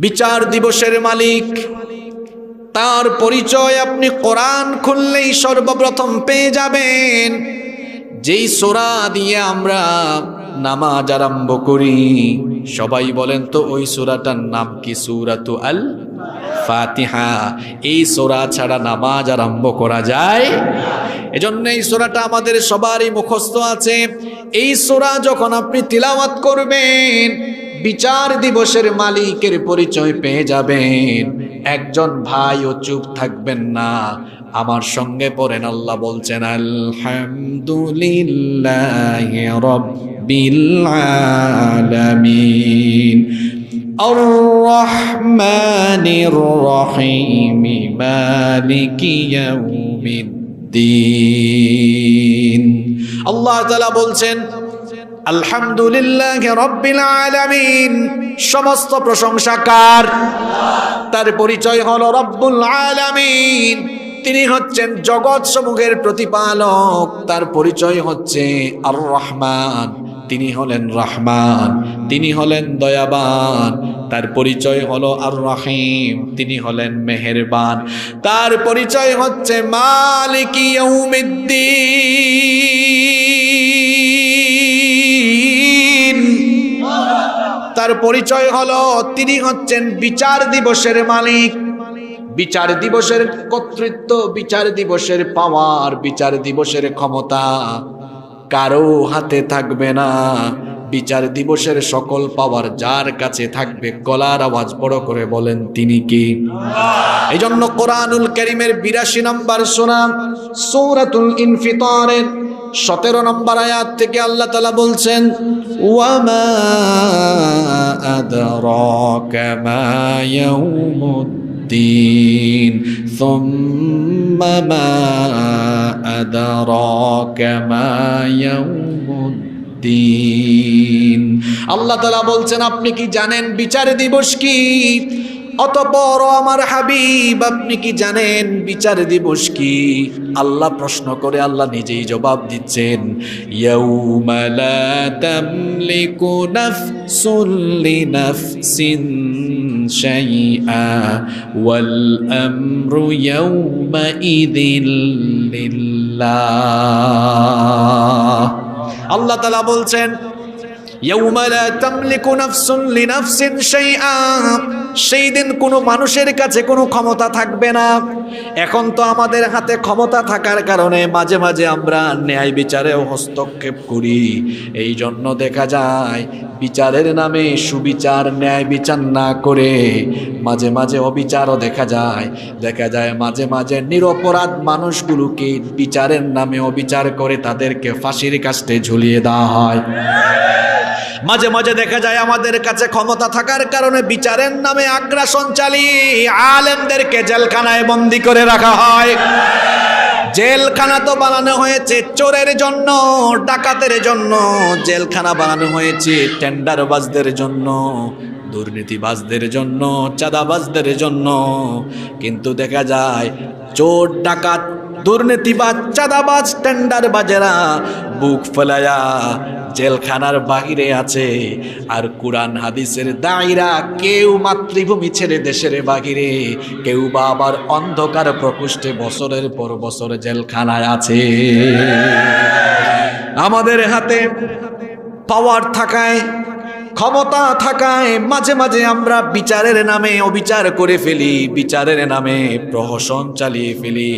বিচার দিবসের মালিক, তার পরিচয় আপনি কোরআন খুললেই সর্বপ্রথম পেয়ে যাবেন। যেই সূরা দিয়ে আমরা নামাজ আরম্ভ করি, সবাই বলেন তো ওই সূরাটার নাম কি? সূরাতু আল ফাতিহা। এই সূরা ছাড়া নামাজ আরম্ভ করা যায়? এজন্য এই সূরাটা আমাদের সবারই মুখস্থ আছে। এই সূরা যখন আপনি তিলাওয়াত করবেন, বিচার দিবসের মালিকের পরিচয় পেয়ে যাবেন। একজন ভাইও চুপ থাকবেন না, আমার সঙ্গে পড়েন। আল্লাহ বলছেন আলহামদুলিল্লাহি রাব্বিল আলামিন আর রহমানির রহিম মালিকি ইয়াউমিদ্দিন। আল্লাহ তাআলা বলছেন আলহামদুলিল্লাহি রাব্বিল আলামিন, সমস্ত প্রশংসা কার? তার পরিচয় হলো রব্বুল আলামিন, তিনি হচ্ছেন জগৎ সমূহের প্রতিপালক। তার পরিচয় হচ্ছে আর রহমান, তিনি হলেন রহমান, তিনি হলেন দয়াবান। তার পরিচয় হলো আর রহিম, তিনি হলেন মেহেরবান। তার পরিচয় হচ্ছে মালিকি ইয়াউমিদ্দিন। তার পরিচয় হলো তিনি হচ্ছেন বিচার দিবসের মালিক। বিচার দিবসের কর্তৃত্ব, বিচার দিবসের পাওয়ার, বিচার দিবসের ক্ষমতা কারো হাতে থাকবে না। বিচার দিবসের সকল পাওয়ার যার কাছে থাকবে, গলার আওয়াজ বড় করে বলেন তিনি কি? এই জন্য কোরআনুল কারীমের ৮২ নম্বর সূরা সূরাতুল ইনফিতারের ১৭ নম্বর আয়াত থেকে আল্লাহ তাআলা বলছেন ওয়ামা আদরাকা মা ইয়াউমুদ্দিন সুম্মা মা আদরাকা মা ইয়াউমুদ্দিন। আল্লাহ তাআলা বলছেন আপনি কি জানেন বিচার দিবস কি? অতঃপর আমার হাবিব আপনি কি জানেন বিচার দিবস কি? আল্লাহ প্রশ্ন করে আল্লাহ নিজেই জবাব দিচ্ছেন ইয়াউমা লা তামলিকু নাফসুন লিনাফসিন শাইআ ওয়াল আমরু ইয়াউমা ইযিল লিল্লাহ। আল্লাহ তাআলা বলছেন ইয়াউমা লা তামলিকু নাফসুন লিনাফসিন শাইআ, সেই দিন কোনো মানুষের কাছে কোনো ক্ষমতা থাকবে না। এখন তো আমাদের হাতে ক্ষমতা থাকার কারণে মাঝে মাঝে আমরা ন্যায় বিচারেও হস্তক্ষেপ করি। এই জন্য দেখা যায় বিচারের নামে সুবিচার, ন্যায় বিচার না করে মাঝে মাঝে অবিচারও দেখা যায় মাঝে মাঝে নিরপরাধ মানুষগুলোকে বিচারের নামে অবিচার করে তাদেরকে ফাঁসির কাস্টে ঝুলিয়ে দেওয়া হয়। মাঝে মাঝে দেখা যায় আমাদের কাছে ক্ষমতা থাকার কারণে বিচারের নামে আগ্রাসন চালিয়ে আলেমদেরকে জেলখানায় বন্দী করে রাখা হয়। জেলখানা তো বানানো হয়েছে চোরের জন্য, ডাকাতের জন্য, জেলখানা বানানো হয়েছে টেন্ডারবাজদের জন্য, দুর্নীতিবাজদের জন্য, চাঁদাবাজদের জন্য। কিন্তু দেখা যায় চোর, ডাকাত, দুর্নীতিবাজ, চাঁদাবাজ, টেন্ডারবাজেরা বুক ফেলায়া জেলখানার বাহিরে আছে। আর কুরআন হাদিসের দায়ীরা কেউ মাতৃভূমি ছেড়ে দেশের বাহিরে, কেউ বা আবার অন্ধকার প্রকোষ্ঠে বছরের পর বছর জেলখানায় আছে। আমাদের হাতে পাওয়ার থাকায়, ক্ষমতা থাকায় মাঝে মাঝে আমরা বিচারের নামে অবিচার করে ফেলি, বিচারের নামে প্রহসন চালিয়ে ফেলি।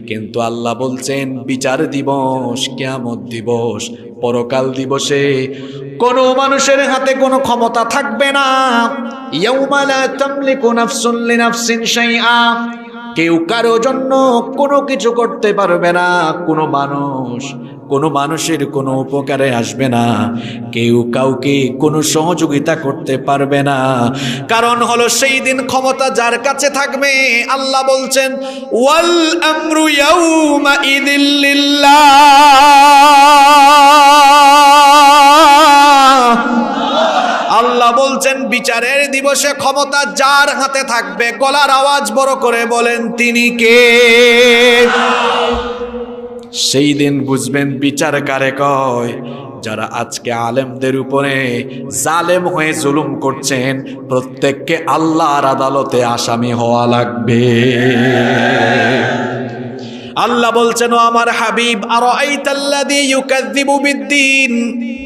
কিন্তু আল্লাহ বলছেন বিচার দিবস, কিয়ামত দিবস, পরকাল দিবসে কোনো মানুষের হাতে কোনো ক্ষমতা থাকবে না। ইয়াউমা লা তামলিকু নাফসুন লিনাফসিন শাইআ, কেউ কারো জন্য কোনো কিছু করতে পারবে না। কোনো মানুষের কোনো উপকারে আসবে না, কেউ কাউকে কোনো সহযোগিতা করতে পারবে না। কারণ হলো সেই দিন ক্ষমতা যার কাছে থাকবে, আল্লাহ বলছেন ওয়াল আমরু ইয়াউমা ইযিল লিল্লাহ। আল্লাহ বলছেন বিচারের দিবসে ক্ষমতা যার হাতে থাকবে, গলার আওয়াজ বড় করে বলেন তিনি কে? সেই দিন বুঝবেন বিচার কারে কয়। যারা আজকে আলেমদের উপরে জালেম হয়ে জুলুম করছেন, প্রত্যেককে আল্লাহর আদালতে আসামি হওয়া লাগবে। আল্লাহ বলছেন, ও আমার হাবিব, আরাআইতাল্লাযী ইউকাযযিবু বিদ্দীন,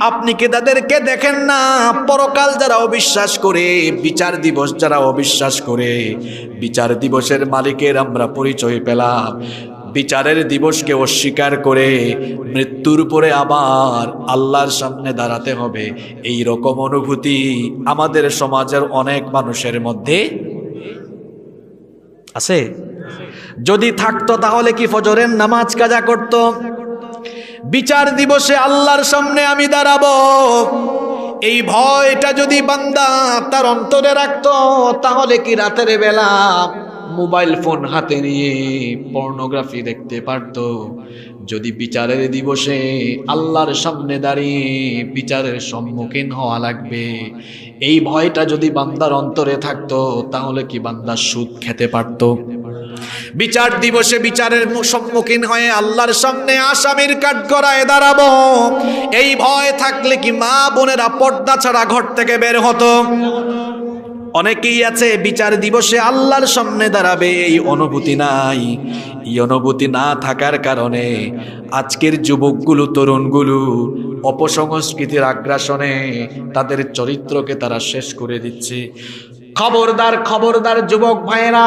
আপনি কি তাদেরকে দেখেন না পরকাল যারা অবিশ্বাস করে, বিচার দিবস যারা অবিশ্বাস করে? বিচার দিবসের মালিকের আমরা পরিচয় পেলাম, বিচারের দিবসকে অস্বীকার করে মৃত্যুর পরে আবার আল্লাহর সামনে দাঁড়াতে হবে। এই রকম অনুভূতি আমাদের সমাজের অনেক মানুষের মধ্যে আছে। যদি থাকতো তাহলে কি ফজরের নামাজ কাজা করত? বিচার দিবসে আল্লাহর সামনে আমি দাঁড়াবো, এই ভয়টা যদি বান্দা তার অন্তরে রাখতো, তাহলে কি রাতের বেলা মোবাইল ফোন হাতে নিয়ে পর্নোগ্রাফি দেখতে পারতো? যদি বিচারের দিবসে আল্লাহর সামনে দাঁড়িয়ে বিচারের সম্মুখীন হওয়া লাগবে, এই ভয়টা যদি বান্দার অন্তরে থাকতো, তাহলে কি বান্দা সুদ খেতে পারতো? বিচার দিবসে বিচারের সম্মুখীন হয়ে আল্লাহর সামনে আসামির কাঠগড়ায় দাঁড়াবো, এই ভয় থাকলে কি মা বোনেরা পর্দা ছাড়া ঘর থেকে বের হতো? অনেকেই আছে বিচার দিবসে আল্লাহর সামনে দাঁড়াবে, এই অনুভূতি নাই। এই অনুভূতি না থাকার কারণে আজকের যুবকগুলো, তরুণগুলো অপসংস্কৃতির আগ্রাসনে তাদের চরিত্রকে তারা শেষ করে দিচ্ছে। খবরদার, খবরদার যুবক ভাইয়েরা,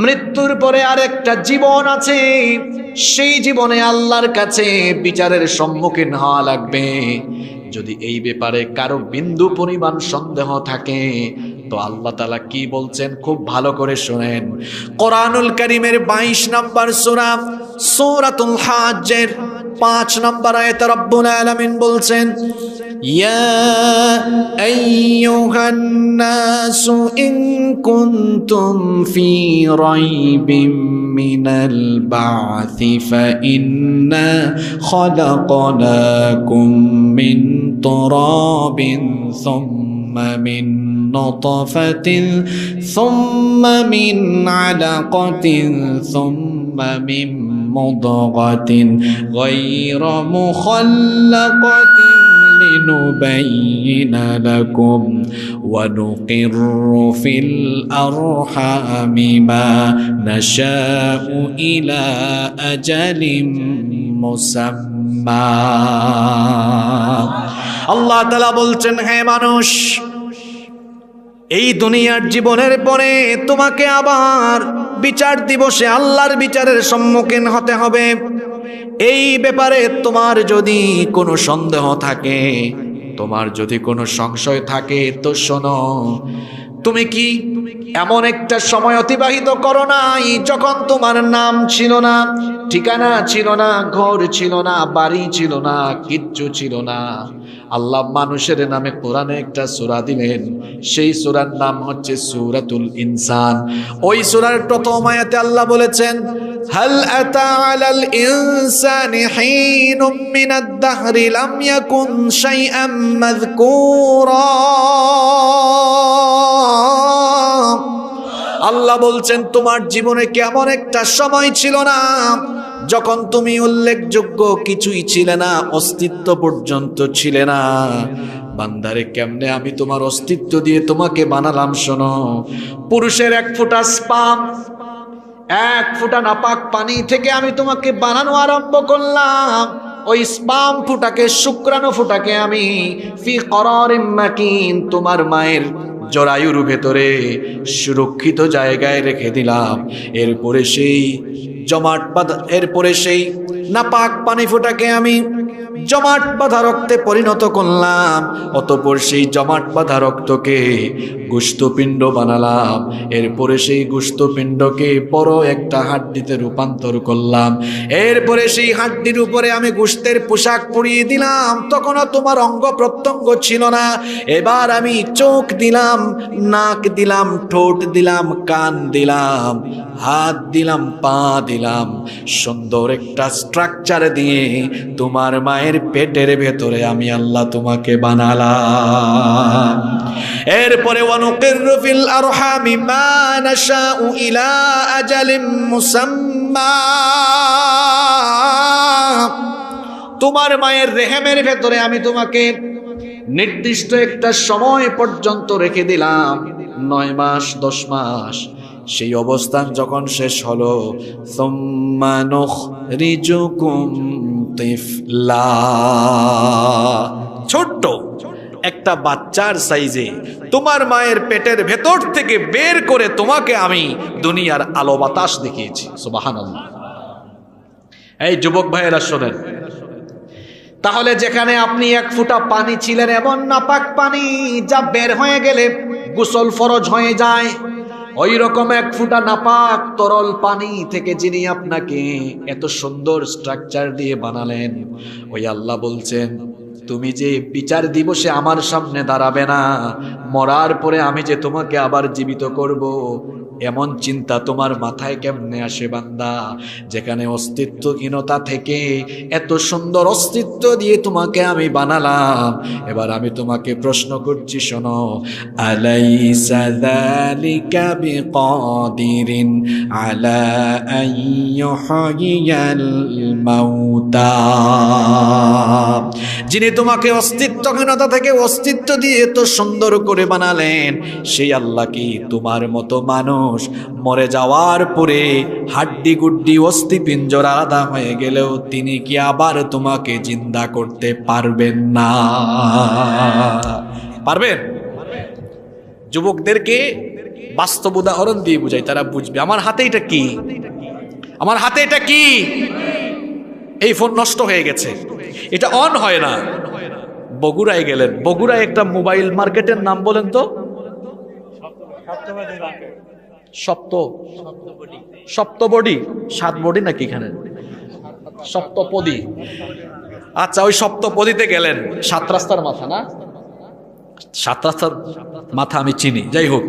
মৃত্যুর পরে আরেকটা জীবন আছে, সেই জীবনে আল্লাহর কাছে বিচারের সম্মুখীন হওয়া লাগবে। যদি এই ব্যাপারে কারো বিন্দু পরিমাণ সন্দেহ থাকে, তো আল্লাহ তাআলা কি বলছেন খুব ভালো করে শুনেন। কোরআনুল কারীমের 22 নম্বর সূরা সূরাতুল হাজ্জের 5 নম্বর আয়াতে রব্বুল আলামিন বলছেন, ইয়া আইয়ুহান নাসু ইন কুনতুম ফি রাইবিম মিনাল বা'থি ফাইন্না খালাকনাকুম মিন তুরাবিন সুম্মা মিন নতফাতিন সুম্মা মিন আলাকাতিন সুম্মা মিন মুদগাতিন গায়রা মুখাল্লাকাতিন لنبين لكم ونقر في الأرحام ما نشاء إلى أجل مسمى। আল্লাহ তাআলা বলছেন, হে মানুষ, এই দুনিয়ার জীবনের পরে তোমাকে আবার বিচার দিবসে আল্লাহর বিচারের সম্মুখীন হতে হবে। এই ব্যাপারে তোমার যদি কোনো সন্দেহ থাকে, তোমার যদি কোনো সংশয় থাকে, তো শোনো, তুমি কি এমন একটা সময় অতিবাহিত করো নাই যখন তোমার নাম ছিল না, ঠিকানা ছিল না, ঘর ছিল না, বাড়ি ছিল না, কিচ্ছু ছিল না? আল্লাহ মানুষের নামে কোরআনে একটা সূরা দিলেন, সেই সূরার নাম হচ্ছে সূরাতুল ইনসান। ওই সূরার প্রথম আয়াতে আল্লাহ বলেছেন, হাল আতা আলাল ইনসানি হিনুম মিনাদ দাহরি লাম ইয়াকুন শাইআম মাযকুরা। আল্লাহ বলছেন, তোমার জীবনে কেমন একটা সময় ছিল না যখন তুমি উল্লেখযোগ্য কিছুই ছিলে না, অস্তিত্ব পর্যন্ত ছিলে না। বান্দারে, কেমনে আমি তোমার অস্তিত্ব দিয়ে তোমাকে বানালাম শোনো। পুরুষের 1 ফোঁটা স্পাম, 1 ফোঁটা নাপাক পানি থেকে আমি তোমাকে বানানো আরম্ভ করলাম। ওই স্পাম ফুটাকে, শুক্রাণু ফুটাকে আমি ফি করারিম মাকিন, তোমার মায়ের জরায়ুর ভেতরে সুরক্ষিত জায়গায় রেখে দিলাম। এরপরে সেই সেই নাপাক পানি ফোঁটাকে আমি জমাট বাঁধা রক্তে পরিণত করলাম। অতঃপর সেই জমাট বাঁধা রক্তকে গোশতপিণ্ড বানালাম। এরপরে সেই গোশতপিণ্ডকে বড় একটা হাড্ডিতে রূপান্তর করলাম। এরপরে সেই হাড্ডির উপরে আমি গোশতের পোশাক পরিয়ে দিলাম। তখনও তোমার অঙ্গ প্রত্যঙ্গ ছিল না। এবার আমি চোখ দিলাম, নাক দিলাম, ঠোঁট দিলাম, কান দিলাম, হাত দিলাম, পা দিলাম। সুন্দর একটা স্ট্রাকচার দিয়ে তোমার মায়ের পেটের ভেতরে আমি আল্লাহ তোমাকে বানালাম। এরপরে ওয়ানুকিরু ফিল আরহামি মা নাশাউ ইলা আজালিম মুসাম্মা। তোমার মায়ের রেহেমের ভেতরে আমি তোমাকে নির্দিষ্ট একটা সময় পর্যন্ত রেখে দিলাম, 9 মাস 10 মাস। সেই অবস্থান যখন শেষ হলো, সুম্মা নুখরিজুকুম তিফলা, ছোট্ট একটা বাচ্চার সাইজে তোমার মায়ের পেটের ভেতর থেকে বের করে তোমাকে আমি দুনিয়ার আলো বাতাস দেখিয়েছি। সুবহানাল্লাহ। এই যুবক ভাইয়েরা শোনেন, তাহলে যেখানে আপনি 1 ফোঁটা পানি ছিলেন, এমন নাপাক পানি যা বের হয়ে গেলে গোসল ফরজ হয়ে যায়, ওই রকম 1 ফোঁটা নাপাক তরল পানি থেকে যিনি আপনাকে এত সুন্দর স্ট্রাকচার দিয়ে বানালেন, ওই আল্লাহ বলছেন তুমি যে বিচার দিবসে আমার সামনে দাঁড়াবে না, মরার পরে আমি যে তোমাকে আবার জীবিত করব, এমন চিন্তা তোমার মাথায় কেমনে আসে বান্দা? যেখানে অস্তিত্বহীনতা থেকে এত সুন্দর অস্তিত্ব দিয়ে তোমাকে আমি বানালাম, এবার আমি তোমাকে প্রশ্ন করছি, শোনো, আলাইসা যালিকা বিকাদিরিন আলা আন ইউহয়িয়াল মাউতা, যিনি তোমাকে অস্তিত্বহীনতা থেকে অস্তিত্ব দিয়ে এত সুন্দর করে বানালেন, সেই আল্লাহ কি তোমার মতো মানুষ মরে যাওয়ার পরে হাড্ডি গুড্ডি অস্থি পিঞ্জর আলাদা হয়ে গেলেও তিনি কি আবার তোমাকে জিন্দা করতে পারবেন না? পারবেন? যুবকদেরকে বাস্তব উদাহরণ দিয়ে বুঝাই, তারা বুঝবে। আমার হাতে এটা কি? আমার হাতে এটা কি? এই ফোন নষ্ট হয়ে গেছে, এটা অন হয় না। বগুড়ায় গেলেন, বগুড়ায় একটা মোবাইল মার্কেটের নাম বলেন তো? সপ্তবডি, 7 বডি নাকি এখানে? সপ্তপদী। আচ্ছা, ওই সপ্তপদীতে গেলেন, 7 রাস্তার মাথা না? 7 রাস্তার মাথা আমি চিনি, যাই হোক,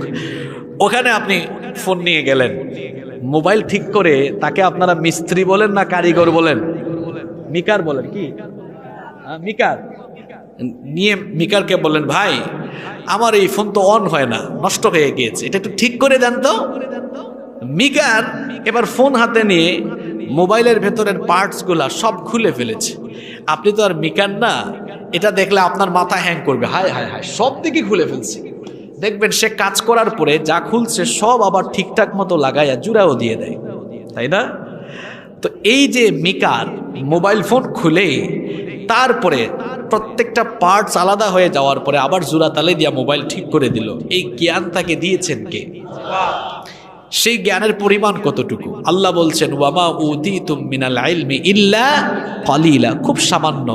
ওখানে আপনি ফোন নিয়ে গেলেন, মোবাইল ঠিক করে তাকে আপনারা মিস্ত্রি বলেন না কারিগর বলেন? মিকার বলেন কি? মিকার নিয়ে মিকারকে বললেন, ভাই আমার এই ফোন তো অন হয় না, নষ্ট হয়ে গিয়েছে, এটা একটু ঠিক করে দেন তো। মিকার এবার ফোন হাতে নিয়ে মোবাইলের ভেতরের পার্টসগুলা সব খুলে ফেলেছে। আপনি তো আর মিকার না, এটা দেখলে আপনার মাথা হ্যাং করবে, হায় হায় হায়, সব দিকে খুলে ফেলছে। দেখবেন সে কাজ করার পরে যা খুলছে সব আবার ঠিকঠাক মতো লাগাইয়া জুড়াও দিয়ে দেয়, তাই না? তো এই যে মিকার মোবাইল ফোন খুলে তারপরে প্রত্যেকটা পার্টস আলাদা হয়ে যাওয়ার পরে আবার জোড়া তালে দিয়া মোবাইল ঠিক করে দিল, এই জ্ঞান তাকে দিয়েছেন কে? সেই জ্ঞানের পরিমাণ কতটুকু? আল্লাহ বলছেন, ওয়ামা উতিতুম মিনাল ইলমি ইল্লা কলিলা, খুব সামান্য।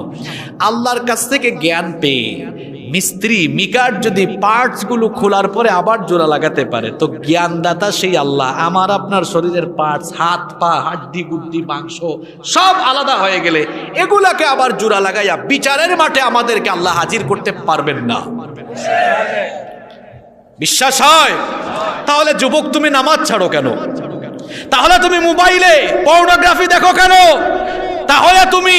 আল্লাহর কাছ থেকে জ্ঞান পেয়ে মিস্ত্রি মিকার যদি পার্টস গুলো খোলার পরে আবার জোড়া লাগাতে পারে, তো জ্ঞানদাতা সেই আল্লাহ আমার আপনার শরীরের পার্টস, হাত পা হাড্ডি গুড্ডি মাংস সব আলাদা হয়ে গেলে এগুলাকে আবার জোড়া লাগাইয়া বিচারের মাঠে আমাদেরকে আল্লাহ হাজির করতে পারবেন না? বিশ্বাস হয়? তাহলে যুবক তুমি নামাজ ছাড়ো কেন? তাহলে তুমি মোবাইলে পর্নোগ্রাফি দেখো কেন? তাহলে তুমি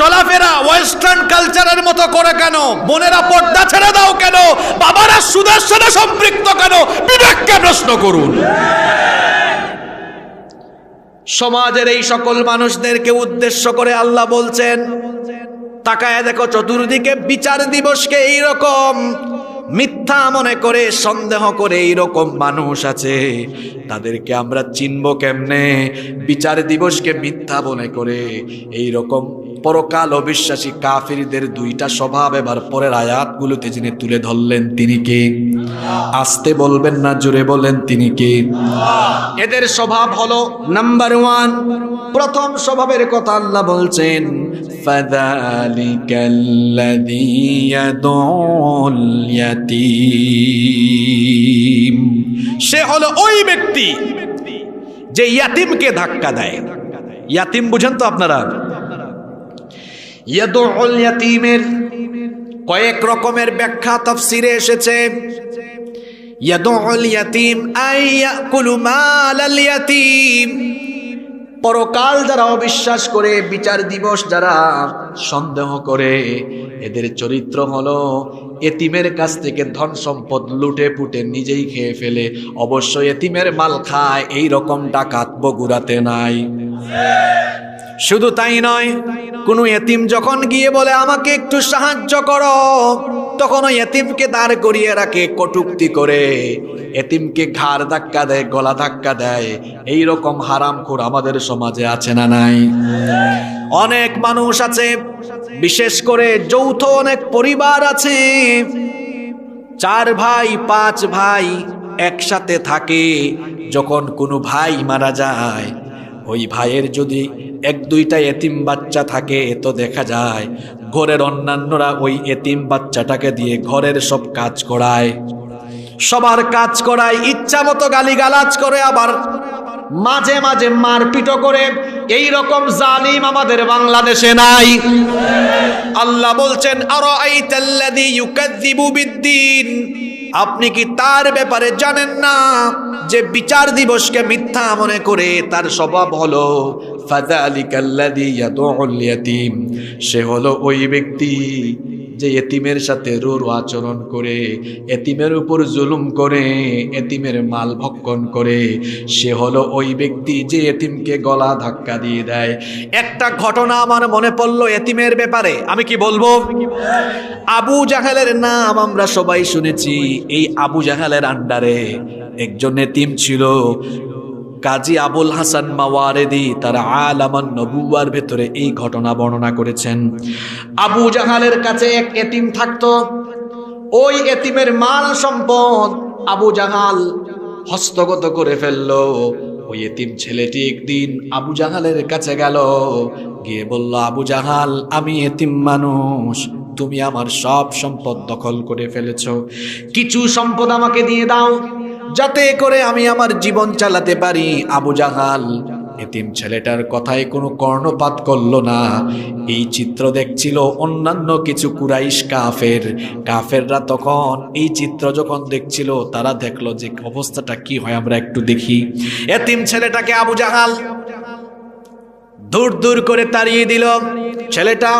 চলাফেরা ওয়েস্টার্ন কালচারের মতো করে কেন? বোনেরা পর্দা ছেড়ে দাও কেন? বাবারা সুদের সাথে সম্পৃক্ত কেন? বিবেককে প্রশ্ন করুন। সমাজের এই সকল মানুষদেরকে উদ্দেশ্য করে আল্লাহ বলছেন, তাকায় দেখো চতুর্দিকে বিচার দিবসকে এইরকম মিথ্যা মনে করে, সন্দেহ করে এইরকম মানুষ আছে, তাদেরকে আমরা চিনবো কেমনে? বিচার দিবসকে মিথ্যা মনে করে এইরকম পরকাল অবিশ্বাসী কাফিরদের 2টা স্বভাব এবার পরের আয়াতগুলোতে যিনি তুলে ধরলেন, তিনি কে? আস্তে বলবেন না, জোরে বলেন, তিনি কে? এদের স্বভাব হলো, নাম্বার 1, প্রথম স্বভাবের কথা আল্লাহ বলছেন, ফাযালিকাল্লাযী ইয়াদউল ইয়াতীম, সে হলো ওই ব্যক্তি যে ইয়াতিমকে ধাক্কা দেয়। ইয়াতিম বুঝেন তো আপনারা? ইয়াদউল ইয়াতীমের কয়েক রকমের ব্যাখ্যা তাফসীরে এসেছে। ইয়াদউল ইয়াতীম আই ইয়াকুলু মালাল ইয়াতীম, পরকাল যারা অবিশ্বাস করে, বিচার দিবস যারা সন্দেহ করে, এদের চরিত্র হলো এতিমের কাছ থেকে ধন সম্পদ লুটে পুটে নিজেই খেয়ে ফেলে। অবশ্যই এতিমের মাল খায়, এই রকম ডাকাত বগুড়াতে নাই। শুধু তাই নয়, কোনো এতিম যখন গিয়ে বলে আমাকে একটু সাহায্য করো, তখন ওই এতিমকে দাঁড় করিয়ে রাখে কটূক্তি করে, এতিমকে ঘাড় ধাক্কা দেয়, গলা ধাক্কা দেয়। এই রকম হারামখোর আমাদের সমাজে আছে না নাই? অনেক মানুষ আছে, বিশেষ করে যৌথ অনেক পরিবার আছে, 4 ভাই 5 ভাই একসাথে থাকে। যখন কোনো ভাই মারা যায়, ওই ভাইয়ের যদি 1-2টা এতিম বাচ্চা থাকে, তো দেখা যায় ঘরের অন্যান্যরা ওই এতিম বাচ্চাটাকে দিয়ে ঘরের সব কাজ করায়, সবার কাজ করায়, ইচ্ছা মতো গালিগালাজ করে, আবার মাঝে মাঝে মারপিটও করে। এই রকম জালিম আমাদের বাংলাদেশে নাই? আল্লাহ বলছেন আরাআইতাল্লাযী ইউকাযযিবু বিদ্দীন, আপনি কি তার ব্যাপারে জানেন না যে বিচার দিবসকে মিথ্যা মনে করে তার স্বভাব হলো ফাযালিকাল্লাযী ইয়াদউল ইয়াতীম, সে হলো ওই ব্যক্তি যে এতিমের সাথে রূঢ় আচরণ করে, এতিমের উপর জুলুম করে, এতিমের মাল ভক্ষণ করে। সে হলো ওই ব্যক্তি যে এতিমকে গলা ধাক্কা দিয়ে দেয়। একটা ঘটনা আমার মনে পড়লো এতিমের ব্যাপারে, আমি কি বলবো? আবু জাহেলের নাম আমরা সবাই শুনেছি। এই আবু জাহেলের আন্ডারে একজন এতিম ছিল, কাজী আবুল হাসান মাওয়ারিদি তার আলামান নবুয়ার ভেতরে এই ঘটনা বর্ণনা করেছেন। আবু জাহালের কাছে এক এতিম থাকতো, ওই এতিমের মাল সম্পদ আবু জাহাল হস্তগত করে ফেললো। ওই এতিম ছেলেটি একদিন আবু জাহালের কাছে গেল, গিয়ে বলল, আবু জাহাল, আমি এতিম মানুষ, তুমি আমার সব সম্পদ দখল করে ফেলেছো, কিছু সম্পদ আমাকে দিয়ে দাও যাতে করে আমি আমার জীবন চালাতে পারি। আবু জাহাল এতিম ছেলেটার কথায় কোনো কর্ণপাত করলো না। এই চিত্র দেখছিল অন্যান্য কিছু কুরাইশ কাফেররা তখন এই চিত্র যখন দেখছিল, তারা দেখলো যে অবস্থাটা কি হয়, আমরা একটু দেখি। এতিম ছেলেটাকে আবু জাহাল দূর দূর করে তাড়িয়ে দিল। ছেলেটা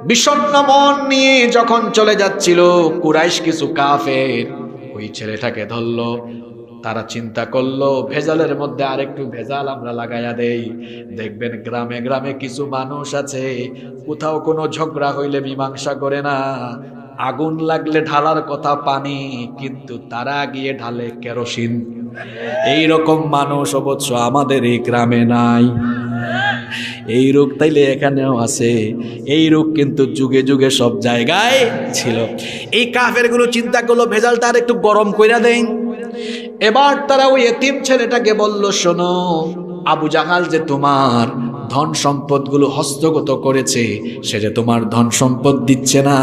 বিষণ্ণ মন নিয়ে যখন চলে যাচ্ছিল, কুরাইশ কিছু কাফের ওই ছেলেটাকে ধরলো। তারা চিন্তা করলো ভেজালের মধ্যে আরেকটু ভেজাল আমরা লাগাইয়া দেই। দেখবেন গ্রামে গ্রামে কিছু মানুষ আছে, কোথাও কোনো ঝগড়া হইলে মীমাংসা করে না, আগুন লাগলে ঢালার কথা পানি, কিন্তু তারা গিয়ে ঢালে কেরোসিন। এই রকম মানুষ অবশ্য আমাদের এই গ্রামে নাই। এই রোগ তাইলে এখানেও আছে। এই রোগ কিন্তু যুগে যুগে সব জায়গায় ছিল। এই কাফেরগুলো চিন্তা করলো ভেজালটা আর একটু গরম কইরা দেন। এবার তারা ওই এতিম ছেলেটাকে বলল, শোনো, আবু জাহাল যে তোমার ধন সম্পদ গুলো হস্তগত করেছে, সে যে তোমার ধন সম্পদ দিচ্ছে না,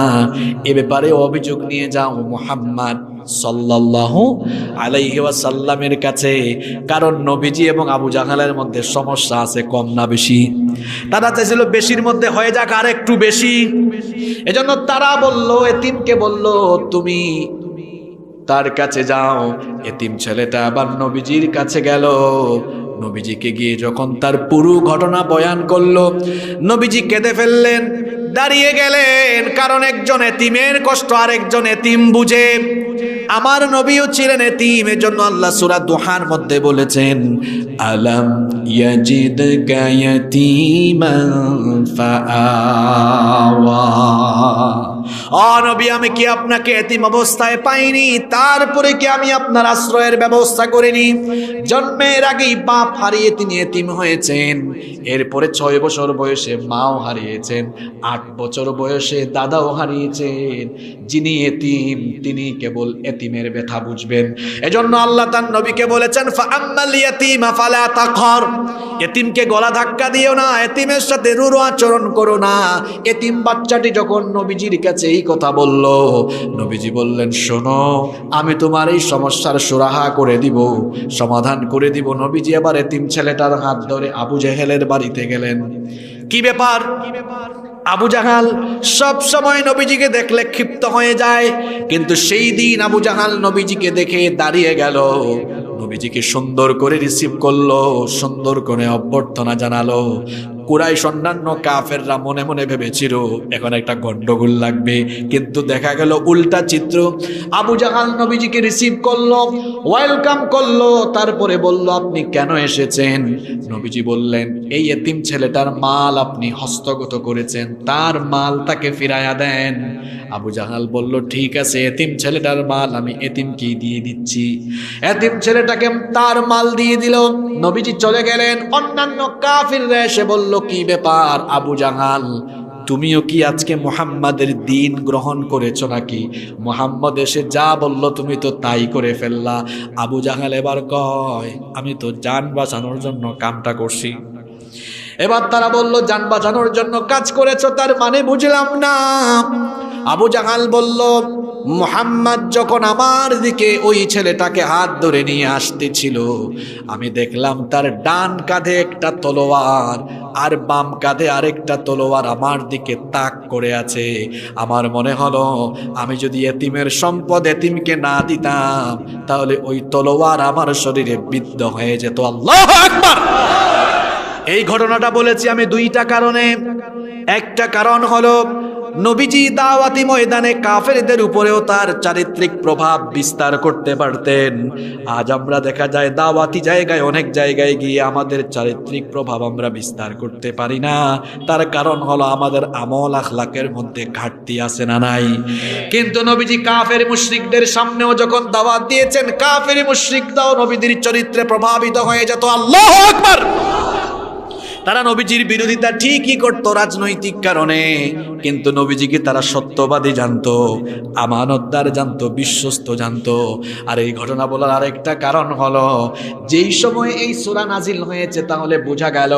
এ ব্যাপারে অভিযোগ নিয়ে যাও মুহাম্মদ সাল্লাল্লাহু আলাইহি ওয়াসাল্লামের কাছে। কারণ নবীজি এবং আবু জাহালের মধ্যে সমস্যা আছে, কম না বেশি। তারা চাইছিল বেশির মধ্যে হয়ে যাক আর একটু বেশি। এজন্য তারা বলল, এতিমকে বলল, তুমি তার কাছে যাও। এতিম ছেলেটা আবার নবীজির কাছে গেল। নবীজিকে গিয়ে যখন তার পুরো ঘটনা বয়ান করলো, নবীজি কেঁদে ফেললেন, দাঁড়িয়ে গেলেন। কারণ একজন এতিমের কষ্ট আর একজন এতিম বুঝে। আমার নবীও ছিলেন এতিম, এজন্য আল্লাহ সূরা দুহার মধ্যে বলেছেন, আলাম ইয়াজিদকা ইয়াতীমান ফাআওয়া। ও নবী, আমি কি আপনাকে এতিম অবস্থায় পাইনি? তারপরে কি আমি আপনার আশ্রয়ের ব্যবস্থা করিনি? জন্মের আগেই বাপ হারিয়ে তিনি এতিম হয়েছেন, এরপরে 6 বছর বয়সে মাও হারিয়েছেন, 8 বছর বয়সে দাদাও হারিয়েছেন। যিনি এতিম তিনি কেবল এতিমের ব্যথা বুঝবেন। এজন্য আল্লাহ তার নবীকে বলেছেন, ফাআম্মাল ইয়াতীমা ফালা তাকহার, এতিমকে গলা ধাক্কা দিও না, এতিমের সাথে রূঢ় আচরণ করো না। এতিম বাচ্চাটি যখন নবীজির কাছে এই কথা বলল, নবীজি বললেন, শোনো, আমি তোমার এই সমস্যার সুরাহা করে দিব, সমাধান করে দিব। নবীজি আবার এতিম ছেলেটার হাত ধরে আবু জাহেলের বাড়িতে গেলেন। কি ব্যাপার? আবু জাহাল সব সময় নবীজিকে দেখলে ক্ষিপ্ত হয়ে যায়, কিন্তু সেই দিন আবু জাহাল নবীজিকে দেখে দাঁড়িয়ে গেল, নবীজিকে সুন্দর করে রিসিভ করলো, সুন্দর করে অভ্যর্থনা জানালো। কুরাইশ অন্যান্য কাফেররা মনে মনে ভেবেছিল এখন একটা গন্ডগোল লাগবে, কিন্তু দেখা গেল উল্টা চিত্র। আবু জাহাল নবীজিকে রিসিভ করলো, ওয়েলকাম করলো, তারপরে বলল আপনি কেন এসেছেন? নবীজি বললেন এই এতিম ছেলেটার মাল আপনি হস্তগত করেছেন, তার মাল তাকে ফিরাইয়া দেন। আবু জাহাল বলল ঠিক আছে, এতিম ছেলেটার মাল আমি এতিমকে দিয়ে দিচ্ছি। এতিম ছেলেটাকে তার মাল দিয়ে দিল। নবীজি চলে গেলেন। অন্যান্য কাফিররা এসে বলল কি ব্যাপার আবু জাহাল, তুমিও কি আজকে মুহাম্মাদের দ্বীন গ্রহণ করেছো নাকি? মুহাম্মদ এসে যা বলল তুমি তো তাই করে ফেললা। আবু জাহাল এবার কয় আমি তো জান বাঁচানোর জন্য কামটা করছি। এবার তারা বলল জান বাঁচানোর জন্য কাজ করেছো, তার মানে বুঝলাম না। আবু জাহাল বলল মুহাম্মদ যখন আমার দিকে ওই ছেলেটাকে হাত ধরে নিয়ে আসতেছিল, আমি দেখলাম তার ডান কাঁধে একটা তলোয়ার আর বাম কাঁধে আরেকটা তলোয়ার আমার দিকে তাক করে আছে। আমার মনে হলো আমি যদি এতিমের সম্পদ এতিমকে না দিতাম তাহলে ওই তলোয়ার আমার শরীরে বিদ্ধ হয়ে যেত। আল্লাহু আকবার। এই ঘটনাটা বলেছি আমি দুইটা কারণে। একটা কারণ হলো নবীজি দাওয়াতি ময়দানে কাফেরদের উপরেও তার চারিত্রিক প্রভাব বিস্তার করতে পারতেন। আজ আমরা দেখা যায় দাওয়াতি জায়গায় অনেক জায়গায় গিয়ে আমাদের চারিত্রিক প্রভাব আমরা বিস্তার করতে পারি না। তার কারণ হলো আমাদের আমল আখলাকের মধ্যে ঘাটতি আছে না নাই। কিন্তু নবীজি কাফের মুশরিকদের সামনেও যখন দাওয়াত দিয়েছেন, কাফের মুশরিকরাও নবীদের চরিত্রে প্রভাবিত হয়ে যেত। আল্লাহু আকবার। তারা নবীজির বিরোধিতা ঠিকই করত রাজনৈতিক কারণে, কিন্তু নবীজিকে তারা সত্যবাদী জানতো, আমানতদার জানতো, বিশ্বস্ত জানতো। আর এই ঘটনা বলার আরেকটা কারণ হলো যেই সময় এই সূরা নাজিল হয়েছে তাহলে বোঝা গেল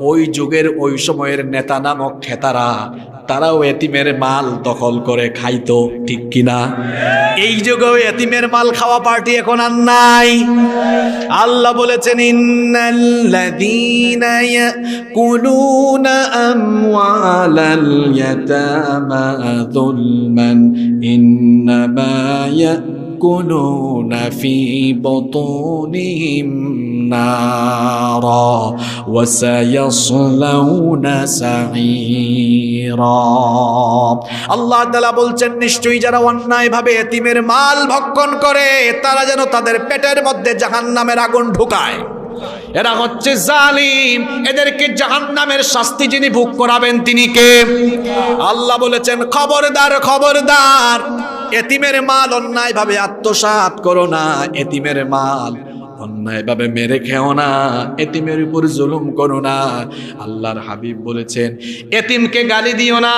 ওই যুগের ওই সময়ের নেতা নামক খেতারা তারাও এতিমের মাল দখল করে খাইতো, ঠিক কিনা? এই যুগেও এতিমের মাল খাওয়া পার্টি এখন আর নাই। আল্লাহ বলেছেন ইন্নাল্লাযীনা ইয়াকুলুনা আমওয়ালাল ইয়াতামা যুলমান ইন্নামা ইয়াকুলুনা ফি বুতুনিহিম নারা ওয়া সায়াসলাউনা সাঈরা। আল্লাহ তাআলা বলছেন নিশ্চয়ই যারা অন্যায়ভাবে এতিমের মাল ভক্ষণ করে তারা যেন তাদের পেটের মধ্যে জাহান্নামের আগুন ঢুকায়। এরা হচ্ছে জালিম, এদেরকে জাহান্নামের শাস্তি যিনি ভোগ করাবেন তিনি কে? আল্লাহ বলেছেন খবরদার খবরদার, এতিমের মাল অন্যায়ভাবে আত্মসাৎ করো না, এতিমের মাল অন্যায়ভাবে মেরে খেও না, এতিমের উপর জুলুম করো না। আল্লাহর হাবিব বলেছেন এতিমকে গালি দিও না,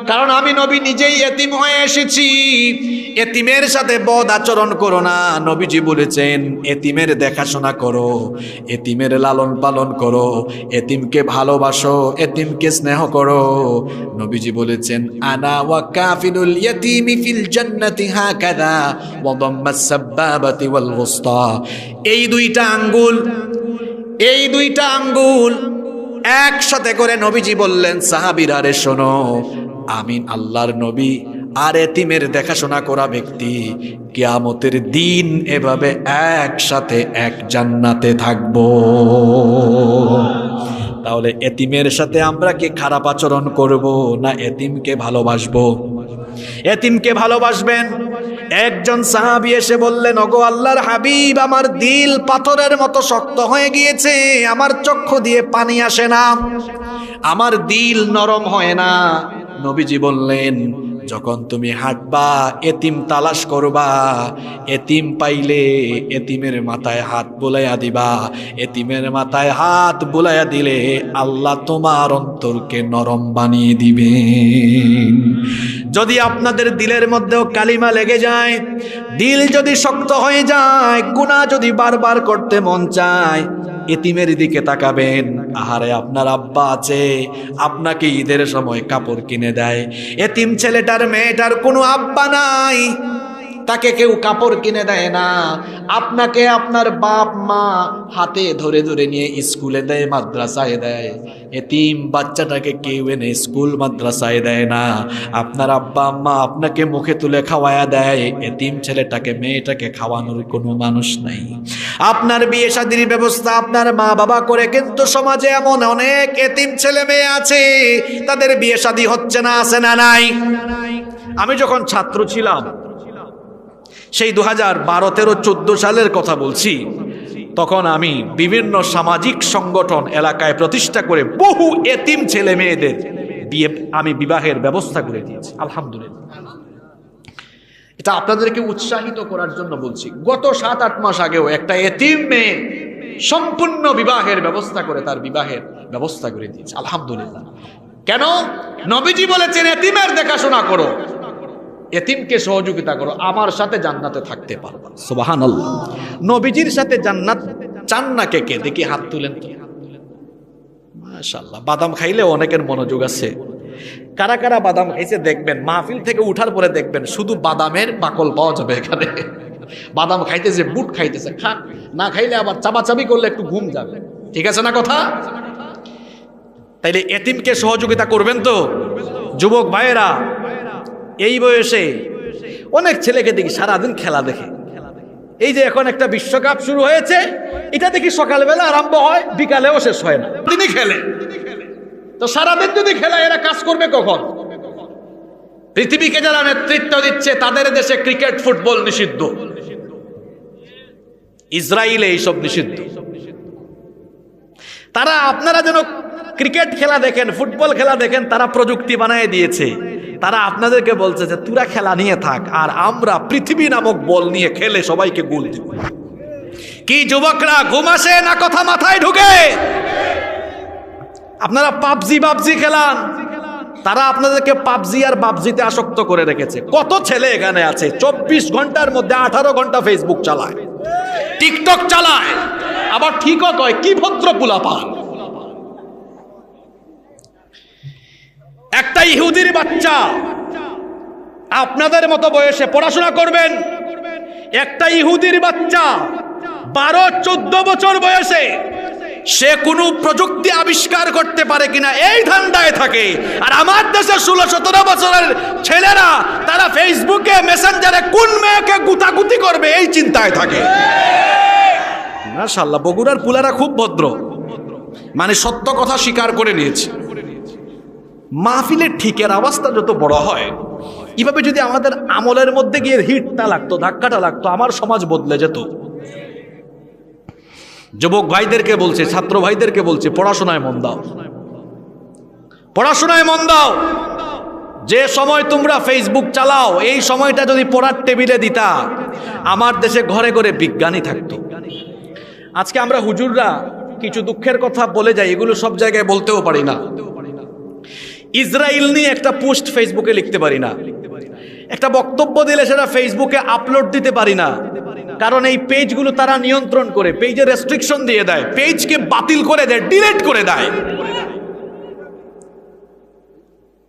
কারণ আমি নবী নিজেই এতিম হয়ে এসেছি। এতিমের সাথে বদ আচরণ করো না। নবীজি বলেছেন এতিমের দেখাশোনা করো, এতিমের লালন পালন করো, এতিমকে ভালোবাসো, এতিমকে স্নেহ করো। নবীজি বলেছেন আনা ওয়া কাফিলুল ইয়াতিমি ফিল জান্নাতি হাকাযা ওয়া দাম্মাস সাব্বাবাতি ওয়াল গুসতা। এই দুইটা আঙ্গুল একসাথে করে নবীজি বললেন সাহাবীরা রে শোনো, আমি আল্লাহর নবী আর এতিমের দেখাশোনা করা ব্যক্তি কিয়ামতের দিন এভাবে একসাথে এক জান্নাতে থাকবো। তাহলে এতিমের সাথে আমরা কি খারাপ আচরণ করব না এতিমকে ভালোবাসবো? এতিমকে ভালোবাসবেন। একজন সাহাবী এসে বললেন ওগো আল্লাহর হাবিব, আমার দিল পাথরের মতো শক্ত হয়ে গিয়েছে, আমার চক্ষু দিয়ে পানি আসে না, আমার দিল নরম হয় না। নবীজি বললেন যখন তুমি হাঁটবা এতিম তালাশ করবা, এতিম পাইলে এতিমের মাথায় হাত বুলাইয়া দিবা, এতিমের মাথায় হাত বুলাইয়া দিলে আল্লাহ তোমার অন্তরকে নরম বানিয়ে দিবেন। যদি আপনাদের দিলের মধ্যেও কালিমা লেগে যায়, দিল যদি শক্ত হয়ে যায়, গুনাহ যদি বারবার করতে মন চায়, এতিমের দিকে তাকাবেন। আহারে আপনার আব্বা আছে, আপনাকে ঈদের সময় কাপড় কিনে দেয়, এতিম ছেলেটার মেয়েটার কোনো আব্বা নাই, তাকে কেউ কাপড় কিনে দেয় না, আপনাকে আপনার বাপ মা হাতে ধরে ধরে নিয়ে স্কুলে দেয়, মাদ্রাসায় দেয়। এতিম বাচ্চাটাকে কেউ এনে স্কুল মাদ্রাসায় দেয় না, আপনার আব্বা আম্মা আপনাকে মুখে তুলে খাওয়ায়া দেয়। এতিম ছেলেটাকে মেয়েটাকে খাওয়ানোর কোনো মানুষ নাই। আপনার বিয়ে শাদীর ব্যবস্থা আপনার মা বাবা করে, কিন্তু সমাজে এমন অনেক এতিম ছেলে মেয়ে আছে তাদের বিয়ে শাদী হচ্ছে না, আছে না নাই? আমি যখন ছাত্র ছিলাম, সেই 2012, 13, 14 সালের কথা বলছি, তখন আমি বিভিন্ন সামাজিক সংগঠন এলাকায় প্রতিষ্ঠা করে বহু এতিম ছেলে মেয়েদের আমি বিবাহের ব্যবস্থা করে দিয়েছি, আলহামদুলিল্লাহ। এটা আপনাদেরকে উৎসাহিত করার জন্য বলছি। গত 7-8 মাস আগেও একটা এতিম মেয়ে সম্পূর্ণ বিবাহের ব্যবস্থা করে তার বিবাহের ব্যবস্থা করে দিয়েছে, আলহামদুলিল্লাহ। কেন? নবীজি বলেছেন এতিমের দেখাশোনা করো, এতিমকে সহযোগিতা করো, আমার সাথে জান্নাতে থাকতে পারবা। সুবহানাল্লাহ। নবীজির সাথে জান্নাত চান না কে কে? দেখি হাত তুলেন তো। মাশাআল্লাহ। বাদাম খাইলে অনেকের মনোযোগ আছে। কারা কারা বাদাম খাইছে দেখবেন, মাহফিল থেকে উঠার পরে দেখবেন শুধু বাদামের বাকল পাওয়া যাবে এখানে। বাদাম খাইতেছে, বুট খাইতেছে, খাক। না খাইলে আবার চাবাচাবি করলে একটু ঘুম যাবে। ঠিক আছে না কথা? তাইলে এতিমকে সহযোগিতা করবেন তো? যুবক ভাইয়েরা, এই বয়সে অনেক ছেলেকে দেখি সারাদিন খেলা দেখে। এই যে এখন একটা বিশ্বকাপ শুরু হয়েছে, এটা দেখি সকালবেলা আরম্ভ হয়, বিকালেও শেষ হয় না, দিনই খেলে। তো সারাদিন যদি খেলা, এরা কাজ করবে কখন? পৃথিবীকে যারা নেতৃত্ব দিচ্ছে তাদের দেশে ক্রিকেট ফুটবল নিষিদ্ধ, ইসরায়েলে এইসব নিষিদ্ধ। তারা আপনারা যেন ক্রিকেট খেলা দেখেন, ফুটবল খেলা দেখেন, তারা প্রযুক্তি বানিয়ে দিয়েছে। তারা আপনাদেরকে বলছে যে তোরা খেলা নিয়ে থাক, আর আমরা পৃথিবী নামক বল নিয়ে খেলে সবাইকে গোল দিব। কি যুবকরা, ঘুম আসে না কথা মাথায় ঢুকে? আপনারা পাবজি খেলান, তারা আপনাদেরকে পাবজি আর বাবজিতে আসক্ত করে রেখেছে। কত ছেলে এখানে আছে 24 ঘন্টার মধ্যে 18 ঘন্টা ফেসবুক চালায়, টিকটক চালায়, আবার ঠিকও কয় কি ভদ্র পোলাপান। একটা ইহুদির বাচ্চা আপনাদের মতো বয়সে পড়াশোনা করবেন, একটা ইহুদির বাচ্চা 12-14 বছর বয়সে সে কোনো প্রযুক্তি আবিষ্কার করতে পারে কিনা এই ধান্দায় থাকে। আর আমার দেশে 16-17 বছরের ছেলেরা তারা ফেসবুকে মেসেঞ্জারে কোন মেয়েকে গুতাগুতি করবে এই চিন্তায় থাকে। মাশাআল্লাহ, বগুড়ার পুলারা খুব ভদ্র, মানে সত্য কথা স্বীকার করে নিয়েছে। মাহফিলের ঠিকের আওয়াজটা যত বড় হয়, এভাবে যদি আমাদের আমলের মধ্যে গিয়ে হিটটা লাগতো, ধাক্কাটা লাগতো, আমার সমাজ বদলে যেত। যুবক ভাইদেরকে বলছে, ছাত্র ভাইদেরকে বলছে, পড়াশোনায় মন দাও, পড়াশোনায় মন দাও। যে সময় তোমরা ফেসবুক চালাও, এই সময়টা যদি পড়ার টেবিলে দিতা, আমার দেশে ঘরে ঘরে বিজ্ঞানী থাকতো। আজকে আমরা হুজুররা কিছু দুঃখের কথা বলে যাই, এগুলো সব জায়গায় বলতেও পারি না। ইসরায়েল নিয়ে একটা পোস্ট ফেসবুকে লিখতে পারি না, একটা বক্তব্য দিলে সেটা ফেসবুকে আপলোড দিতে পারি না, কারণ এই পেজগুলো তারা নিয়ন্ত্রণ করে, পেজে রেস্ট্রিকশন দিয়ে দেয়, পেজকে বাতিল করে দেয়, ডিলিট করে দেয়।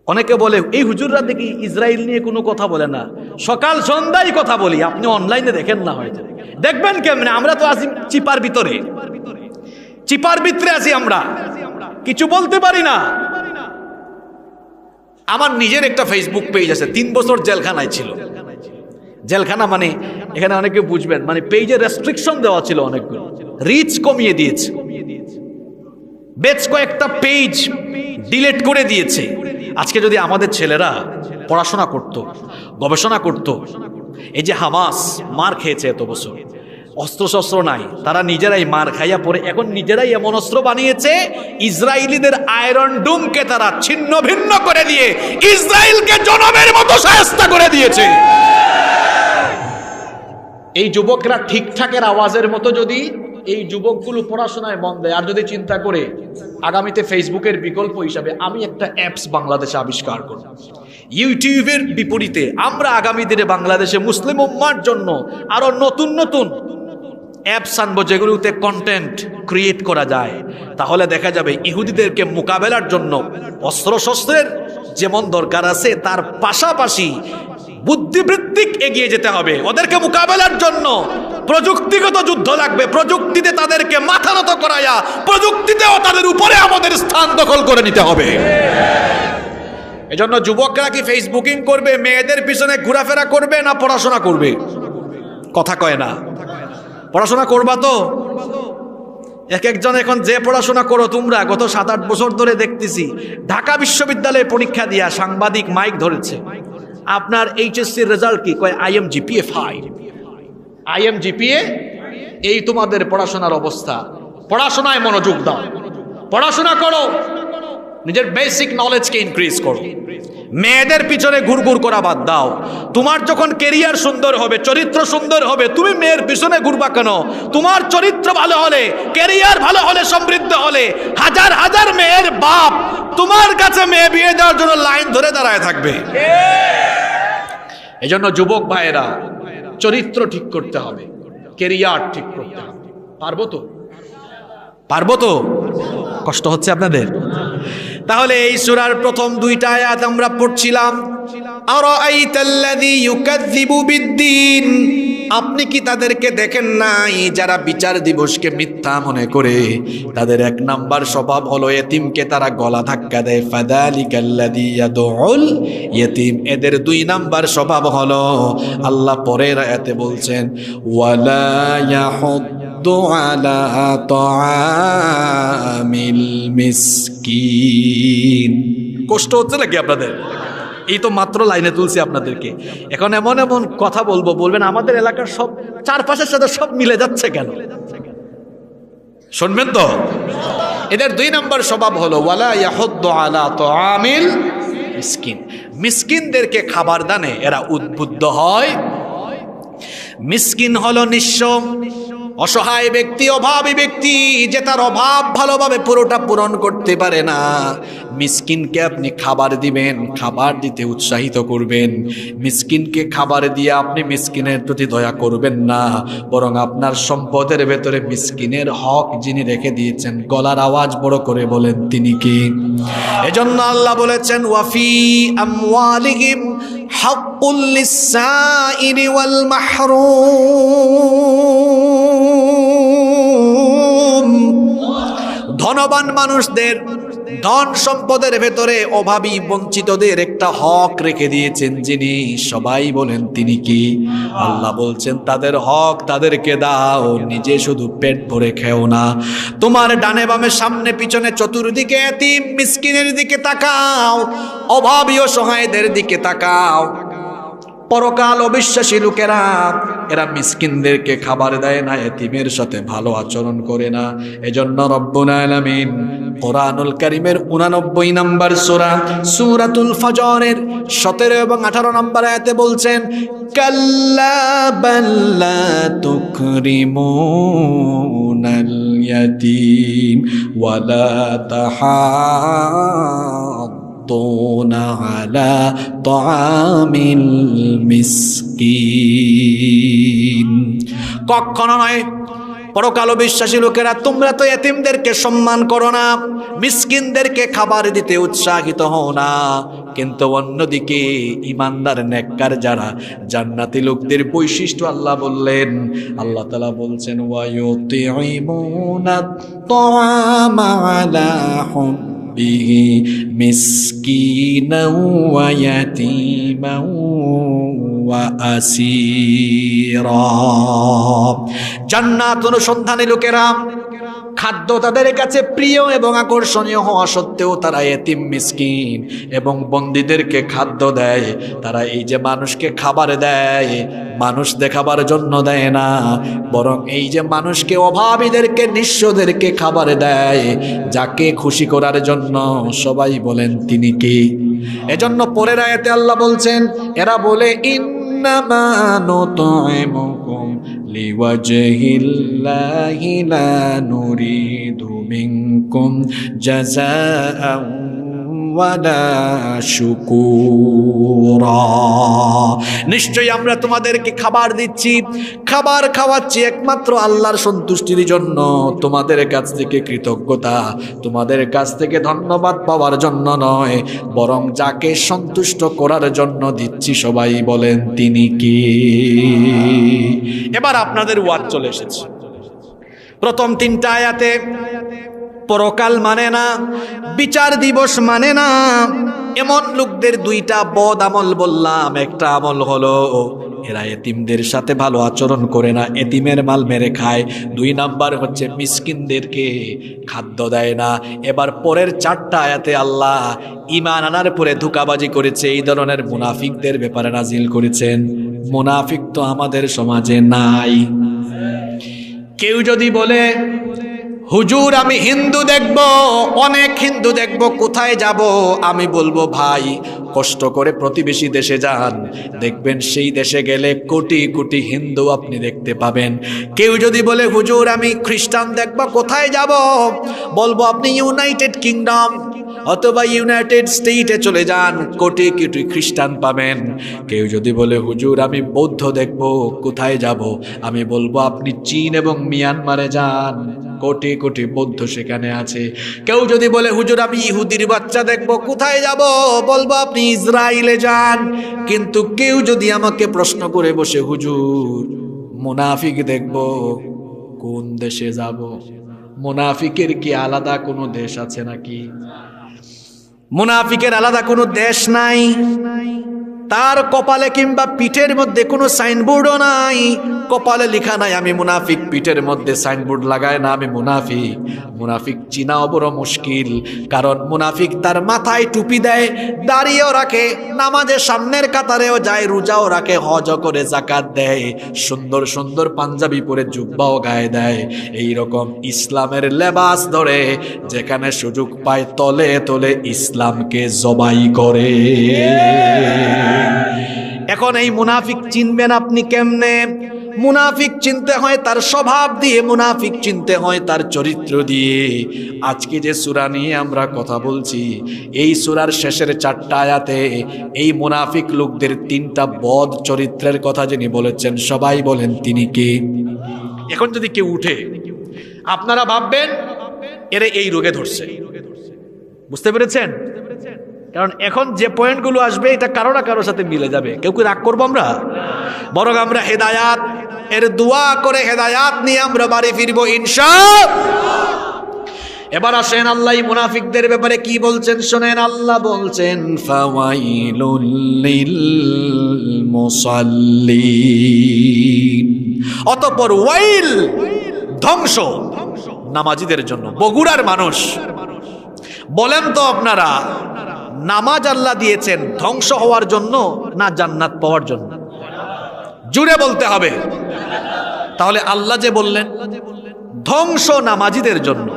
অনেকে বলে এই হুজুররা দেখি ইসরায়েল নিয়ে কোনো কথা বলে না, সকাল সন্ধ্যায় কথা বলি। আপনি অনলাইনে দেখেন না, হয়তো দেখবেন কেমনে। আমরা তো আছি চিপার ভিতরে, চিপার ভিতরে আছি, আমরা কিছু বলতে পারি না। আমার নিজের একটা ফেসবুক পেজ আছে, 3 বছর জেলখানায় ছিল। জেলখানা মানে এখানে অনেকে বুঝবেন, মানে পেজে রেস্ট্রিকশন দেওয়া ছিল, অনেকগুলো রিচ কমিয়ে দিয়েছে, বেশ কয়েকটা পেজ ডিলিট করে দিয়েছে। আজকে যদি আমাদের ছেলেরা পড়াশোনা করত, গবেষণা করত, এই যে হামাস মার খেয়েছে এত বছর, অস্ত্রশস্ত্র নাই, তারা নিজেরাই মার খাইয়া পড়ে এখন নিজেরাই এমন অস্ত্র বানিয়েছে, ইসরায়েলিদের আয়রন ডোমকে তারা ছিন্ন ভিন্ন করে দিয়ে ইসরায়েলকে জনমের মতো শায়েস্তা করে দিয়েছে। এই যুবকরা ঠিকঠাকের আওয়াজের মতো যদি এই যুবকগুলো পড়াশোনায় মন দেয়, আর যদি চিন্তা করে আগামীতে ফেসবুকের বিকল্প হিসাবে আমি একটা অ্যাপস বাংলাদেশে আবিষ্কার করব, ইউটিউবের বিপরীতে আমরা আগামী দিনে বাংলাদেশে মুসলিম উম্মার জন্য আরো নতুন নতুন অ্যাপস আনবো, যেগুলোতে কন্টেন্ট ক্রিয়েট করা যায়। তাহলে দেখা যাবে ইহুদিদেরকে মোকাবেলার জন্য অস্ত্রশস্ত্রের যেমন দরকার আছে, তার পাশাপাশি বুদ্ধিবৃত্তিক এগিয়ে যেতে হবে। ওদেরকে মোকাবেলার জন্য প্রযুক্তিগত যুদ্ধ লাগবে। প্রযুক্তিতে তাদেরকে মাথা নত করায়া প্রযুক্তিতেও তাদের উপরে আমাদের স্থান দখল করে নিতে হবে। এজন্য যুবকরা কি ফেসবুকিং করবে, মেয়েদের পিছনে ঘোরাফেরা করবে, না পড়াশোনা করবে? কথা কয় না। পড়াশোনা করবা তো? এক একজন এখন যে পড়াশোনা করো তোমরা, গত 7-8 বছর ধরে দেখতেছি ঢাকা বিশ্ববিদ্যালয়ে পরীক্ষা দিয়া সাংবাদিক মাইক ধরেছে, আপনার এইচএসসির রেজাল্ট কি? কয় IMGPA 5। IMGPA, এই তোমাদের পড়াশোনার অবস্থা। পড়াশোনায় মনোযোগ দাও, পড়াশোনা করো, নিজের বেসিক নলেজকে ইনক্রিজ করো, মেয়েদের পিছনে ঘুরঘুর করা বাদ দাও। তোমার যখন কেরিয়ার সুন্দর হবে, চরিত্র সুন্দর হবে, তুমি মেয়ের পিছনে ঘুরবা কেন? তোমার চরিত্র ভালো হলে, কেরিয়ার ভালো হলে, সমৃদ্ধ হলে হাজার হাজার মেয়ের বাপ তোমার কাছে মেয়ে বিয়ে দেওয়ার জন্য লাইন ধরে দাঁড়ায় থাকবে। এজন্য যুবক ভাইয়েরা চরিত্র ঠিক করতে হবে, কেরিয়ার ঠিক করতে হবে। পারবো তো? পারবো তো? কষ্ট হচ্ছে আপনাদের? তাহলে এই সূরার প্রথম 2টা আয়াত আমরা পড়ছিলাম, আরাআইতাল্লাযী ইউকাযযিবু বিদ্দীন। আপনি কি তাদেরকে দেখেন নাই যারা বিচার দিবসকে মিথ্যা মনে করে? তাদের 1 নাম্বার স্বভাব হলো এতিমকে তারা গলা ধাক্কা দেয়, ফাযালিকাল্লাযী ইয়াদউল ইয়াতীম। এদের 2 নাম্বার স্বভাব হলো, আল্লাহ পরের আয়াতে বলছেন, ওয়ালা ইয়াহুদ্দু আলা তাআমিল মিসকিন। কষ্ট হচ্ছে নাকি আপনাদের? এই তো মাত্র লাইনে তুলছি আপনাদেরকে, এখন এমন এমন কথা বলবো, বলবেন আমাদের এলাকার সব চারপাশের সাথে সব মিলে যাচ্ছে কেন? শুনবেন তো? এদের 2 নাম্বার স্বভাব হলো ওয়ালা ইয়াহুদ্দু আলা তাআমিল মিসকিন। মিসকিনদেরকে খাবার দানে এরা উদ্বুদ্ধ হয়। মিসকিন হলো নিঃস্ব, অসহায় ব্যক্তি, অভাবী ব্যক্তি, যে তার অভাব ভালোভাবে পুরোটা পূরণ করতে পারে না। মিসকিনকে আপনি খাবার দিবেন, খাবার দিতে উৎসাহিত করবেন। মিসকিনকে খাবার দিয়ে আপনি মিসকিনের প্রতি দয়া করবেন না, বরং আপনার সম্পদের ভেতরে মিসকিনের হক যিনি রেখে দিয়েছেন, গলার আওয়াজ বড় করে বলেন তিনি কি? এজন্য আল্লাহ বলেছেন, ওয়াফি আমওয়ালিহিম হাক্কুল লিসসাইলি ওয়াল মাহরুম। ধনবান মানুষদের ধন সম্পদের ভেতরে অভাবী বঞ্চিতদের একটা হক রেখে দিয়েছেন যিনি, সবাই বলেন তিনি কি? আল্লাহ বলছেন তাদের হক তাদেরকে দাও, নিজে শুধু পেট ভরে খেও না। তোমার ডানে বামে সামনে পিছনে চতুর্দিকে এতিম মিসকিনের দিকে তাকাও, অভাবী ও সহায়দের দিকে তাকাও। পরকাল অবিশ্বাসী লোকেরা এরা মিসকিনদেরকে খাবার দেয় না, এতিমের সাথে ভালো আচরণ করে না। এজন্য রব্বুল আলামিন কোরআনুল কারীমের 89 নম্বর সূরা সূরাতুল ফজরের 17 এবং 18 নম্বর আয়াতে বলছেন, কাল্লা বাল্লা তুকরিমুনাল ইয়াতীম ওয়ালা তাহাদ্দুনা আলা তাআমিল মিসকিন। কখনো নয় পরকাল বিশ্বাসী লোকেরা, তোমরা তো এতিমদেরকে সম্মান করো না, মিসকিনদেরকে খাবার দিতে উৎসাহিত হও না, কিন্তু অন্যদিকে ইমানদার নেককার যারা জান্নাতি লোকদের বৈশিষ্ট্য আল্লাহ বললেন। আল্লাহ তাআলা বলছেন, ওয়ায়ুতিঈমুনাত তাআমা আলা হুব্বিহি মিসকিনাও ওয়া ইয়াতীমাও ওয়া আসীরা। জান্নাত অনুসন্ধানী লোকেরা খাদ্য তাদের কাছে প্রিয় এবং আকর্ষণীয় হওয়া সত্ত্বেও তারা এতিম মিসকিন এবং বন্দীদেরকে খাদ্য দেয়। তারা এই যে মানুষকে খাবার দেয়, মানুষ দেখাবার জন্য দেয় না, বরং এই যে মানুষকে অভাবীদেরকে নিঃস্বদেরকে খাবার দেয় যাকে খুশি করার জন্য। সবাই বলেন তিনি কি? এজন্য পরের আয়াতে আল্লাহ বলছেন, এরা বলে ইন্নামা নুতঈমুকুম লিওয়াজহিল্লাহি লা নুরিদু মিনকুম জাযাআন ওয়ালা শুকুরা। নিশ্চয়ই আমরা তোমাদেরকে খাবার দিচ্ছি, খাবার খাওয়াচ্ছি একমাত্র আল্লাহর সন্তুষ্টির জন্য, তোমাদের কাছ থেকে কৃতজ্ঞতা, তোমাদের কাছ থেকে ধন্যবাদ পাওয়ার জন্য নয়, বরং যাকে সন্তুষ্ট করার জন্য দিচ্ছি। সবাই বলেন তিনি কি? এবার আপনাদের ওয়াজ চলে এসেছে। প্রথম 3টা আয়াতে পরকাল মানে না, বিচার দিবস মানে না, এমন লোকদের 2টা বদ আমল বললাম। একটা আমল হলো এরা এতিমদের সাথে ভালো আচরণ করে না, এতিমের মাল মেরে খায়। 2 নাম্বার হচ্ছে মিসকিনদেরকে খাদ্য দেয় না। এবার পরের 4টা আয়াতে আল্লাহ ঈমান আনার পরে ধোঁকাবাজি করেছে এই ধরনের মুনাফিকদের ব্যাপারে নাজিল করেছেন। মুনাফিক তো আমাদের সমাজে নাই। কেউ যদি বলে হুজুর আমি হিন্দু দেখব, অনেক হিন্দু দেখব, কোথায় যাব? আমি বলবো ভাই কষ্ট করে প্রতিবেশী দেশে যান, দেখবেন সেই দেশে গেলে কোটি কোটি হিন্দু আপনি দেখতে পাবেন। কেউ যদি বলে হুজুর আমি খ্রিস্টান দেখব, কোথায় যাব? বলবো আপনি ইউনাইটেড কিংডম অথবা ইউনাইটেড স্টেটে চলে যান, কোটি কোটি খ্রিস্টান পাবেন। কেউ যদি বলে হুজুর আমি বৌদ্ধ দেখব, কোথায় যাব? আমি বলবো আপনি চীন এবং মিয়ানমারে যান, কোটি কোটি বৌদ্ধ সেখানে আছে। কেউ যদি বলে হুজুর আমি ইহুদির বাচ্চা দেখব, কোথায় যাব? বলবো আপনি ইসরায়েলে যান। কিন্তু কেউ যদি আমাকে প্রশ্ন করে বসে হুজুর মুনাফিক দেখব, কোন দেশে যাব? মুনাফিকের কি আলাদা কোনো দেশ আছে নাকি? মুনাফিকের আলাদা কোনো দেশ নাই, তার কপালে কিংবা পিঠের মধ্যে কোনো সাইনবোর্ডও নাই। কপালে লেখা নাই আমি মুনাফিক, পিঠের মধ্যে সাইনবোর্ড লাগায় না আমি মুনাফিক। মুনাফিক চিনাও বড় মুশকিল, কারণ মুনাফিক তার মাথায় টুপি দেয়, দাড়িও রাখে, নামাজের সামনের কাতারেও যায়, রোজাও রাখে, হজও করে, যাকাত দেয়, সুন্দর সুন্দর পাঞ্জাবি পরে জুব্বাও গায়ে দেয়। এই রকম ইসলামের লেবাস ধরে যেখানে সুযোগ পায় তলে তলে ইসলামকে জবাই করে। এখন এই মুনাফিক চিনবেন আপনি কেমনে? মুনাফিক চিনতে হয় তার স্বভাব দিয়ে, মুনাফিক চিনতে হয় তার চরিত্র দিয়ে। আজকে যে সূরা নিয়ে আমরা কথা বলছি, এই সূরার শেষের 4টা আয়াতে এই মুনাফিক লোকদের 3টা বদ চরিত্রের কথা যিনি বলেছেন, সবাই বলেন তিনি কে? এখন যদি কেউ উঠে আপনারা ভাববেন এরা এই রোগে ধরছে। বুঝতে পেরেছেন? কারণ এখন যে পয়েন্টগুলো আসবে এটা কারো না কারোর সাথে মিলে যাবে। কেউ কি রাগ করবো আমরা? বরং আমরা হেদায়াত এর দোয়া করে হেদায়াত নিয়ে আমরা বাড়ি ফিরবো ইনশাআল্লাহ। এবার আসেন আল্লাহ মুনাফিকদের ব্যাপারে কি বলছেন শোনেন। আল্লাহ বলছেন ফাওয়াইলুল লিল মুসাল্লিন, অতঃপর ওয়াইল ধ্বংস নামাজীদের জন্য। বগুড়ার মানুষ বলেন তো আপনারা, নামাজ আল্লাহ দিয়েছেন ধ্বংস হওয়ার জন্য না জান্নাত পাওয়ার জন্য? জুড়ে বলতে হবে। তাহলে আল্লাহ যে বললেন ধ্বংস নামাজীদের জন্য,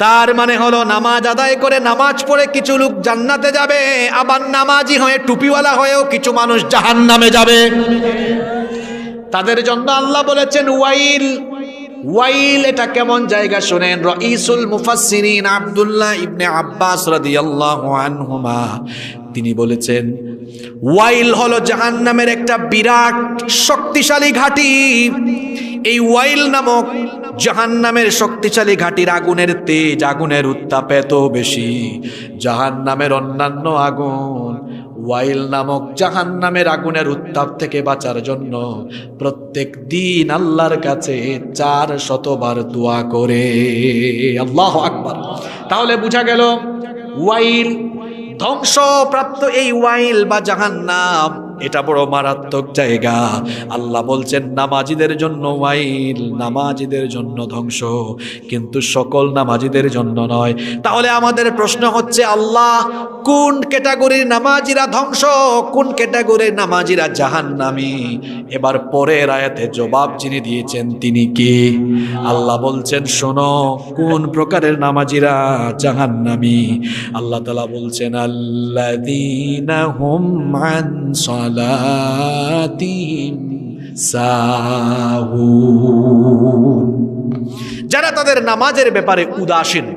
তার মানে হলো নামাজ আদায় করে নামাজ পড়ে কিছু লোক জান্নাতে যাবে, আবার নামাজি হয়ে টুপিওয়ালা হয়েও কিছু মানুষ জাহান্নামে যাবে। তাদের জন্য আল্লাহ বলেছেন ওয়াইল। ওয়াইল এটা কেমন জায়গা শোনেন। রাইসুল মুফাসসিরিন আব্দুল্লাহ ইবনে আব্বাস রাদিয়াল্লাহু আনহুমা তিনি বলেছেন ওয়াইল হলো জাহান্নামের একটা বিরাট শক্তিশালী ঘাঁটি। এই ওয়াইল নামক জাহান্নামের শক্তিশালী ঘাঁটির আগুনের তেজ, আগুনের উত্তাপ এত বেশি, জাহান্নামের অন্যান্য আগুন ওয়াইল নামক জাহান্নামের আগুনের উত্তাপ থেকে বাঁচার জন্য প্রত্যেক দিন আল্লাহর কাছে 400 বার দোয়া করে। আল্লাহু আকবার। তাহলে বোঝা গেল ওয়াইল ধ্বংসপ্রাপ্ত এই ওয়াইল বা জাহান্নাম এটা বড় মারাত্মক জায়গা। আল্লাহ বলছেন নামাজীদের জন্য ওয়াইল, নামাজীদের জন্য ধ্বংস, কিন্তু সকল নামাজীদের জন্য নয়। তাহলে আমাদের প্রশ্ন হচ্ছে আল্লাহ কোন ক্যাটাগরির নামাজীরা ধ্বংস, কোন ক্যাটাগরির নামাজীরা জাহান্নামী? এবার পরের আয়াতে জবাব যিনি দিয়েছেন তিনি কে? আল্লাহ বলছেন শোনো কোন প্রকারের নামাজীরা জাহান্নামী। আল্লাহ তাআলা বলছেন আল্লাযীনা হুম আন সালাতিহিম সাহুন, যারা তাদের নামাজের ব্যাপারে উদাসীন।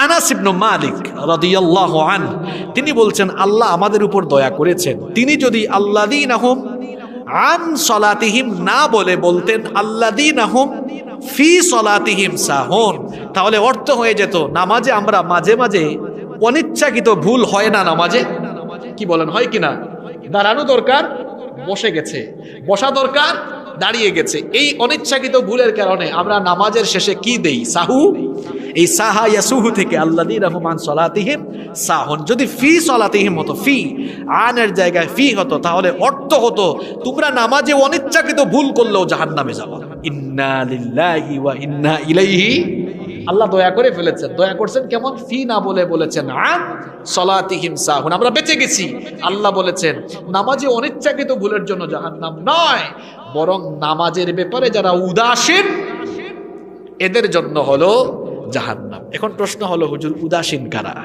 আনাস ইবনে মালিক রাদিয়াল্লাহু আনহু তিনি বলছেন, আল্লাহ আমাদের উপর দয়া করেছেন, তিনি যদি আল্লাযীনাহুম আন সলাতিহিম না বলে বলতেন আল্লাযীনাহুম ফি সলাতিহিম সাহুন, তাহলে অর্থ হয়ে যেত নামাজে আমরা মাঝে মাঝে অনিচ্ছাকৃত ভুল হয় না নামাজে? কি বলেন, হয় কিনা? দাঁড়ানো দরকার, বসে গেছে, বসা দরকার, দাঁড়িয়ে গেছে। এই অনিচ্ছাকৃত ভুলের কারণে আমরা নামাজের শেষে কি দেই? সাহু। এই সাহা ইয়াসুহু থেকে আল্লাযীনাহুম আন সলাতিহিম সাহুন, যদি ফি সলাতিহিম হতো, ফি আনের জায়গায় ফি হতো, তাহলে অর্থ হতো তোমরা নামাজে অনিচ্ছাকৃত ভুল করলেও জাহান্নামে যাবে। ইন্না লিল্লাহি ওয়া ইন্না ইলাইহি, আল্লাহ দয়া করে ফেলেছেন। দয়া করছেন কেমন? ফি না বলে বলেছেন আন সলাতিহিম সাহুন, আমরা বেঁচে গেছি। আল্লাহ বলেছেন নামাজে অনিচ্ছাকৃত ভুলের জন্য জাহান্নাম নয়, বরং নামাজের ব্যাপারে যারা উদাসীন এদের জন্য হলো জাহান্নাম। এখন প্রশ্ন হলো, হুজুর উদাসীন কারা?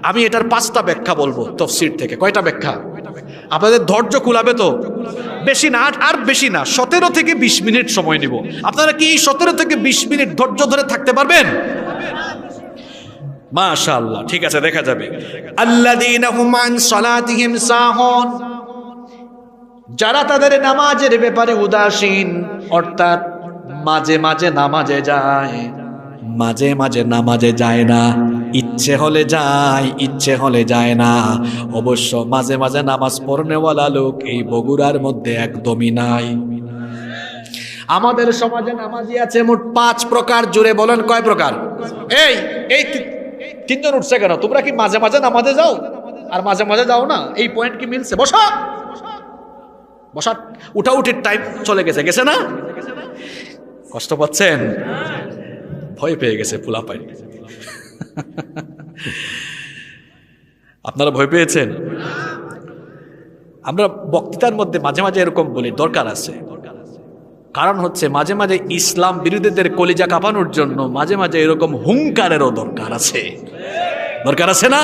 আমি এটার 5টা ব্যাখ্যা বলবো তাফসীর থেকে। কয়টা ব্যাখ্যা? আপনাদের ধৈর্য কুলাবে তো? বেশি না, আর বেশি না, 17 থেকে 20 মিনিট সময় নিব। আপনারা কি এই 17 থেকে 20 মিনিট ধৈর্য ধরে থাকতে পারবেন? মাশাআল্লাহ, ঠিক আছে, দেখা যাবে। আল্লাযীনা হুম আন সলাতিহিম সাহুন, যারা তাদের নামাজের ব্যাপারে উদাসীন, অর্থাৎ মাঝে মাঝে নামাজে যায়, মাঝে মাঝে নামাজে যায় না, ইচ্ছে হলে যায়, ইচ্ছে হলে যায় না। অবশ্য মাঝে মাঝে নামাজ পড়নেওয়ালা লোক এই বগুড়ার মধ্যে একদমই নাই। আমাদের সমাজে নামাজি আছে মোট 5 প্রকার। জুড়ে বলেন কয় প্রকার? এই এই 3 জন উঠছে কেন? তোমরা কি মাঝে মাঝে নামাজে যাও আর মাঝে মাঝে যাও না? এই পয়েন্ট কি মিলছে? বসা বসা, উঠাউঠির টাইম চলে গেছে, গেছে না? কষ্ট পাচ্ছেন? ভয় পেয়ে গেছে পোলাপাই। আপনারা ভয় পেয়েছেন? আমরা বক্তৃতার মধ্যে মাঝে মাঝে এরকম বলি, দরকার আছে। কারণ হচ্ছে মাঝে মাঝে ইসলাম বিরোধীদের কলিজা কাঁপানোর জন্য মাঝে মাঝে এরকম হুঙ্কারেরও দরকার আছে। দরকার আছে না?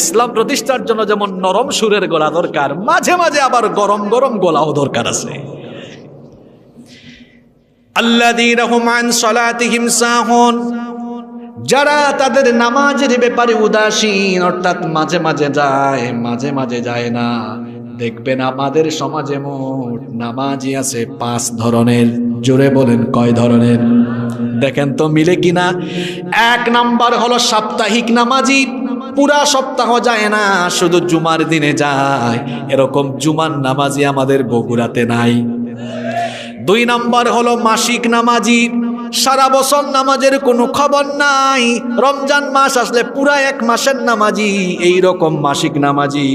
ইসলাম প্রতিষ্ঠার জন্য যেমন নরম সুরের গলা দরকার, মাঝে মাঝে আবার গরম গরম গলাও দরকার আছে। আল্লাযীনা হুম আন সলাতিহিম সাহুন, যারা তাদের নামাজের ব্যাপারে উদাসীন, অর্থাৎ মাঝে মাঝে যায়, মাঝে মাঝে যায় না। দেখবেন আমাদের সমাজে মোট নামাজি আছে 5 ধরনের। জোরে বলেন কয় ধরনের? দেখেন তো মিলে কিনা। 1 নাম্বার হলো সাপ্তাহিক নামাজি, পুরা সপ্তাহ যায় না, শুধু জুমার দিনে যায়। এরকম জুমার নামাজি আমাদের বগুড়াতে নাই। 2 নাম্বার হলো মাসিক নামাজি, সারা বছর নামাজের কোনো খবর নাই, রমজান মাস আসলে পুরা 1 মাসের নামাজি। এই রকম মাসিক নামাজি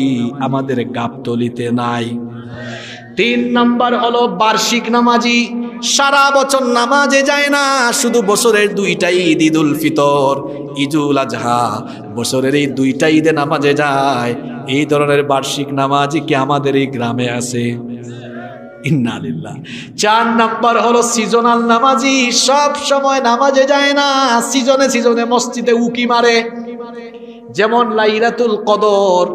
আমাদের গাবতলিতে নাই। 3 নাম্বার হলো বার্ষিক নামাজি, সারা বছর নামাজে যায় না, শুধু বছরের 2টা ঈদ, ঈদুল ফিতর, ঈদুল আজহা, বছরের এই 2টা ঈদে নামাজে যায়। এই ধরনের বার্ষিক নামাজি কি আমাদের এই গ্রামে আছে? ইন্নালিল্লাহ। 4 নাম্বার হলো সিজনাল নামাজি, সব সময় নামাজে যায় না, সিজনে সিজনে মসজিদে উকি মারে। যেমন লাইলাতুল কদর,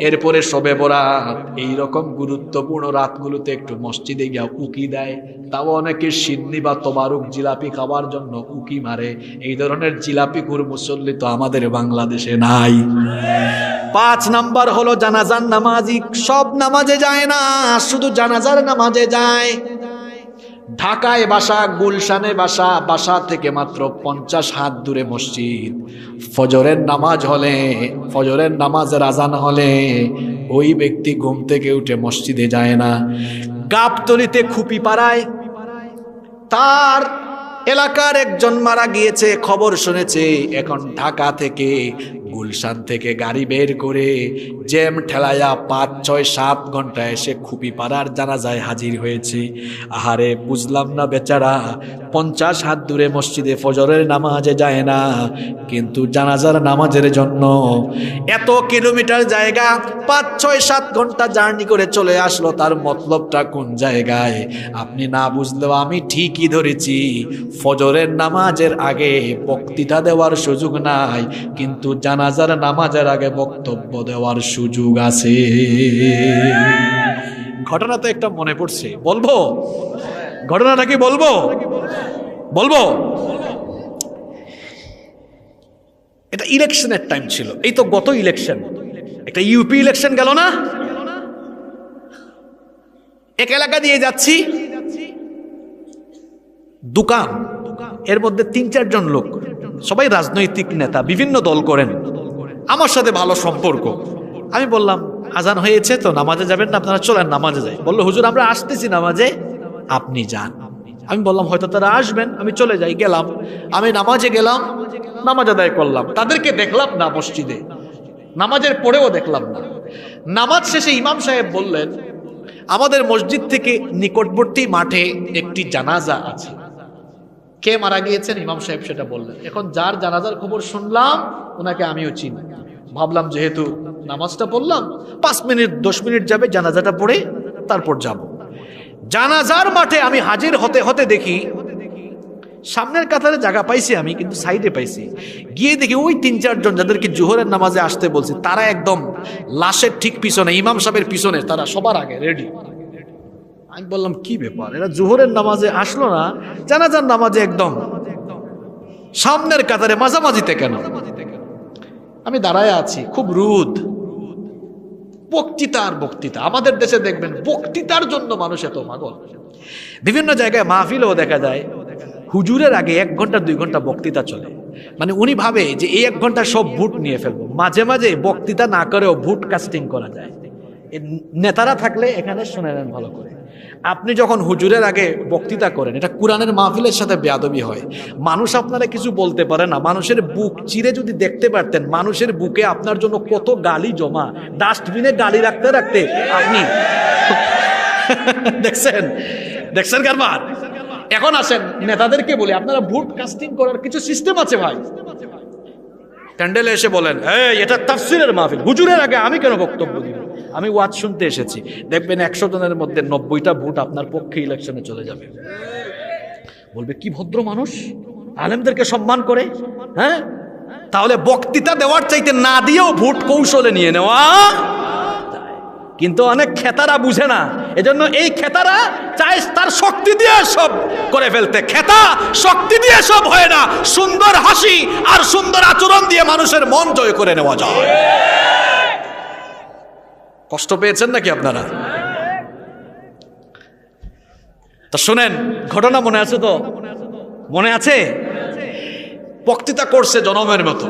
এরপরে শবে বরাত, এইরকম গুরুত্বপূর্ণ রাতগুলোতে একটু মসজিদে গিয়ে উকি দেয়। তাও অনেকে সিন্নি বা তবারুক জিলাপি খাওয়ার জন্য উকি মারে। এই ধরনের জিলাপি কুর মুসল্লি তো আমাদের বাংলাদেশে নাই। 5 নাম্বার হলো জানাজার নামাজি, সব নামাজে যায় না, শুধু জানাজার নামাজে যায়। ঢাকায় বাসা, গুলশানে বাসা, বাসা থেকে মাত্র 50 হাত দূরে মসজিদ। ফজরের নামাজ হলে, ফজরের নামাজের আজান হলে ওই ব্যক্তি ঘুম থেকে উঠে মসজিদে যায় না। গাবতলিতে খুপি পাড়ায় তার এলাকার একজন মারা গিয়েছে, খবর শুনেছে। এখন ঢাকা থেকে, গুলশান থেকে গাড়ি বের করে জ্যাম ঠেলায়া 5, 6, 7 ঘন্টা এসে খুপিপাড়ার জানাজায় হাজির হয়েছে। আহারে বুঝলাম না, বেচারা 50 হাত দূরে মসজিদে ফজরের নামাজে যায় না, কিন্তু জানাজার নামাজের জন্য এত কিলোমিটার জায়গা 5, 6, 7 ঘন্টা জার্নি করে চলে আসলো। তার মতলবটা কোন জায়গায়? আপনি না বুঝলেও আমি ঠিকই ধরেছি। ফজরের নামাজের আগে বক্তৃতা দেওয়ার সুযোগ নাই, কিন্তু জানাজার নামাজের আগে বক্তব্য দেওয়ার সুযোগ আছে। ঘটনা তো একটা মনে পড়ছে, বলবো? ঘটনাটা কি বলবো? বলবো? এটা ইলেকশনের টাইম ছিল, এই তো গত ইলেকশন, একটা ইউপি ইলেকশন গেল না, এক এলাকা দিয়ে যাচ্ছি, দোকান, এর মধ্যে 3-4 জন লোক, সবাই রাজনৈতিক নেতা, বিভিন্ন দল করেন, আমার সাথে ভালো সম্পর্ক। আমি বললাম আজান হয়েছে তো, নামাজে যাবেন না আপনারা, চলেন নামাজে যাই। বললো হুজুর আমরা আসতেছি নামাজে, আপনি যান। আমি বললাম হয়তো তারা আসবেন, আমি চলে যাই। গেলাম, আমি নামাজে গেলাম, নামাজ আদায় করলাম, তাদেরকে দেখলাম না মসজিদে, নামাজের পরেও দেখলাম না। নামাজ শেষে ইমাম সাহেব বললেন আমাদের মসজিদ থেকে নিকটবর্তী মাঠে একটি জানাজা আছে, কে মারা গিয়েছেন ইমাম সাহেব সেটা বললেন। এখন যার জানাজার খবর শুনলাম ওনাকে আমিও চিনি, ভাবলাম যেহেতু নামাজটা পড়লাম 5 মিনিট 10 মিনিট যাবে, জানাজাটা পড়ে তারপর যাব। জানাজার মাঠে আমি হাজির হতে হতে দেখি সামনের কাতারে জায়গা পাইছি আমি, কিন্তু সাইডে পাইছি। গিয়ে দেখি ওই 3-4 জন যাদেরকে জোহরের নামাজে আসতে বলছি, তারা একদম লাশের ঠিক পিছনে, ইমাম সাহেবের পিছনে, তারা সবার আগে রেডি। আমি বললাম কি ব্যাপার, এরা জোহরের নামাজে আসলো না, জানাজার নামাজে একদম সামনের কাতারে মাঝামাঝিতে কেন? আমি দাঁড়ায় আছি, খুব রুদ, বক্তৃতা আর বক্তৃতা। আমাদের দেশে দেখবেন বক্তৃতার জন্য মানুষ এত পাগল। বিভিন্ন জায়গায় মাহফিলও দেখা যায় হুজুরের আগে 1 ঘন্টা 2 ঘন্টা বক্তৃতা চলে, মানে উনি ভাবে যে এই 1 ঘন্টা সব ভোট নিয়ে ফেলবো। মাঝে মাঝে বক্তৃতা না করেও ভোট কাস্টিং করা যায়। নেতারা থাকলে এখানে শুনে নেন ভালো করে। আপনি যখন হুজুরের আগে বক্তৃতা করেন, এটা কোরআনের মাহফিলের সাথে বেয়াদবি হয়। মানুষ আপনারা কিছু বলতে পারে না, মানুষের বুক চিরে যদি দেখতে পারতেন, মানুষের বুকে আপনার জন্য কত গালি জমা, ডাস্টবিনে গালি রাখতে রাখতে আপনি দেখছেন কারবার। এখন আসেন নেতাদেরকে বলি, আপনারা ভোট কাস্টিং করার কিছু সিস্টেম আছে ভাই। প্যান্ডেলে এসে বলেন এটা তাফসীরের মাহফিল, হুজুরের আগে আমি কেন বক্তব্য দিব, আমি ওয়াজ শুনতে এসেছি। দেখবেন 100 জনের মধ্যে 90টা ভোট আপনার পক্ষে ইলেকশনে চলে যাবে। বলবে কি ভদ্র মানুষ, আলেমদেরকে সম্মান করে। হ্যাঁ, তাহলে বক্তৃতা দেওয়ার চাইতে না দিয়েও ভোট কৌশলে নিয়ে নেওয়া। কিন্তু অনেক খেতারা বুঝে না, এজন্য এই খেতারা চায় তার শক্তি দিয়ে সব করে ফেলতে। খেতা শক্তি দিয়ে সব হয় না, সুন্দর হাসি আর সুন্দর আচরণ দিয়ে মানুষের মন জয় করে নেওয়া যায়। কষ্ট পেয়েছেন নাকি আপনারা? তো শুনেন, ঘটনা মনে আছে তো? মনে আছে? বক্তৃতা করছে জনমের মতো,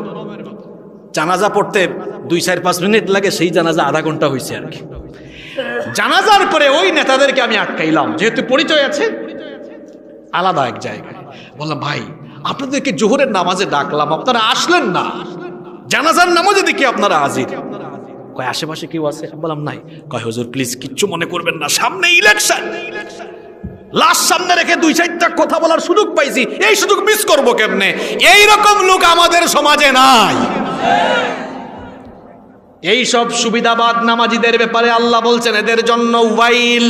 জানাজা পড়তে 2-4-5 মিনিট লাগে, সেই জানাজা আধা ঘন্টা হয়েছে আর কি। জানাজার পরে ওই নেতাদেরকে আমি আটকাইলাম, যেহেতু পরিচয় আছে, আলাদা এক জায়গায়। বললাম ভাই আপনাদেরকে জোহরের নামাজে ডাকলাম, আপনারা আসলেন না, জানাজার নামাজে দেখি আপনারা হাজির। কয় আশেপাশে কেউ আছে? বললাম নাই। কয় হুজুর প্লিজ কিচ্ছু মনে করবেন না, সামনে ইলেকশন, লাশ সামনে রেখে 2-4টা কথা বলার সুযোগ পাইছি, এই সুযোগ মিস করব কেমনে? এই রকম লোক আমাদের সমাজে নাই। এই সব সুবিধাবাদ নামাজিদের ব্যাপারে আল্লাহ বলছেন এদের জন্য ওয়াইল,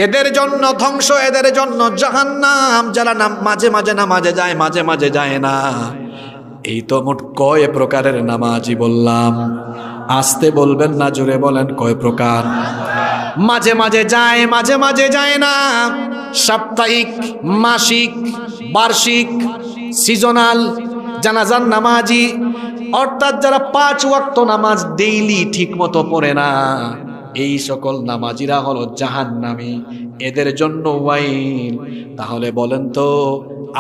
এদের জন্য ধ্বংস, এদের জন্য জাহান্নাম। যারা মাঝে মাঝে নামাজে যায়, মাঝে মাঝে যায় না। এই তো মোট কয় প্রকারের নামাজি বললাম? আসতে বলবেন না, জোরে বলেন কয় প্রকার? মাঝে মাঝে যায়, মাঝে মাঝে যায় না। সাপ্তাহিক, মাসিক, বার্ষিক, সিজনাল জানাজার নামাজি, অর্থাৎ যারা 5 ওয়াক্ত নামাজ ডেইলি ঠিক মতো পড়ে না, এই সকল নামাজিরা হলো জাহান্নামী, এদের জন্য ওয়াইল। তাহলে বলেন তো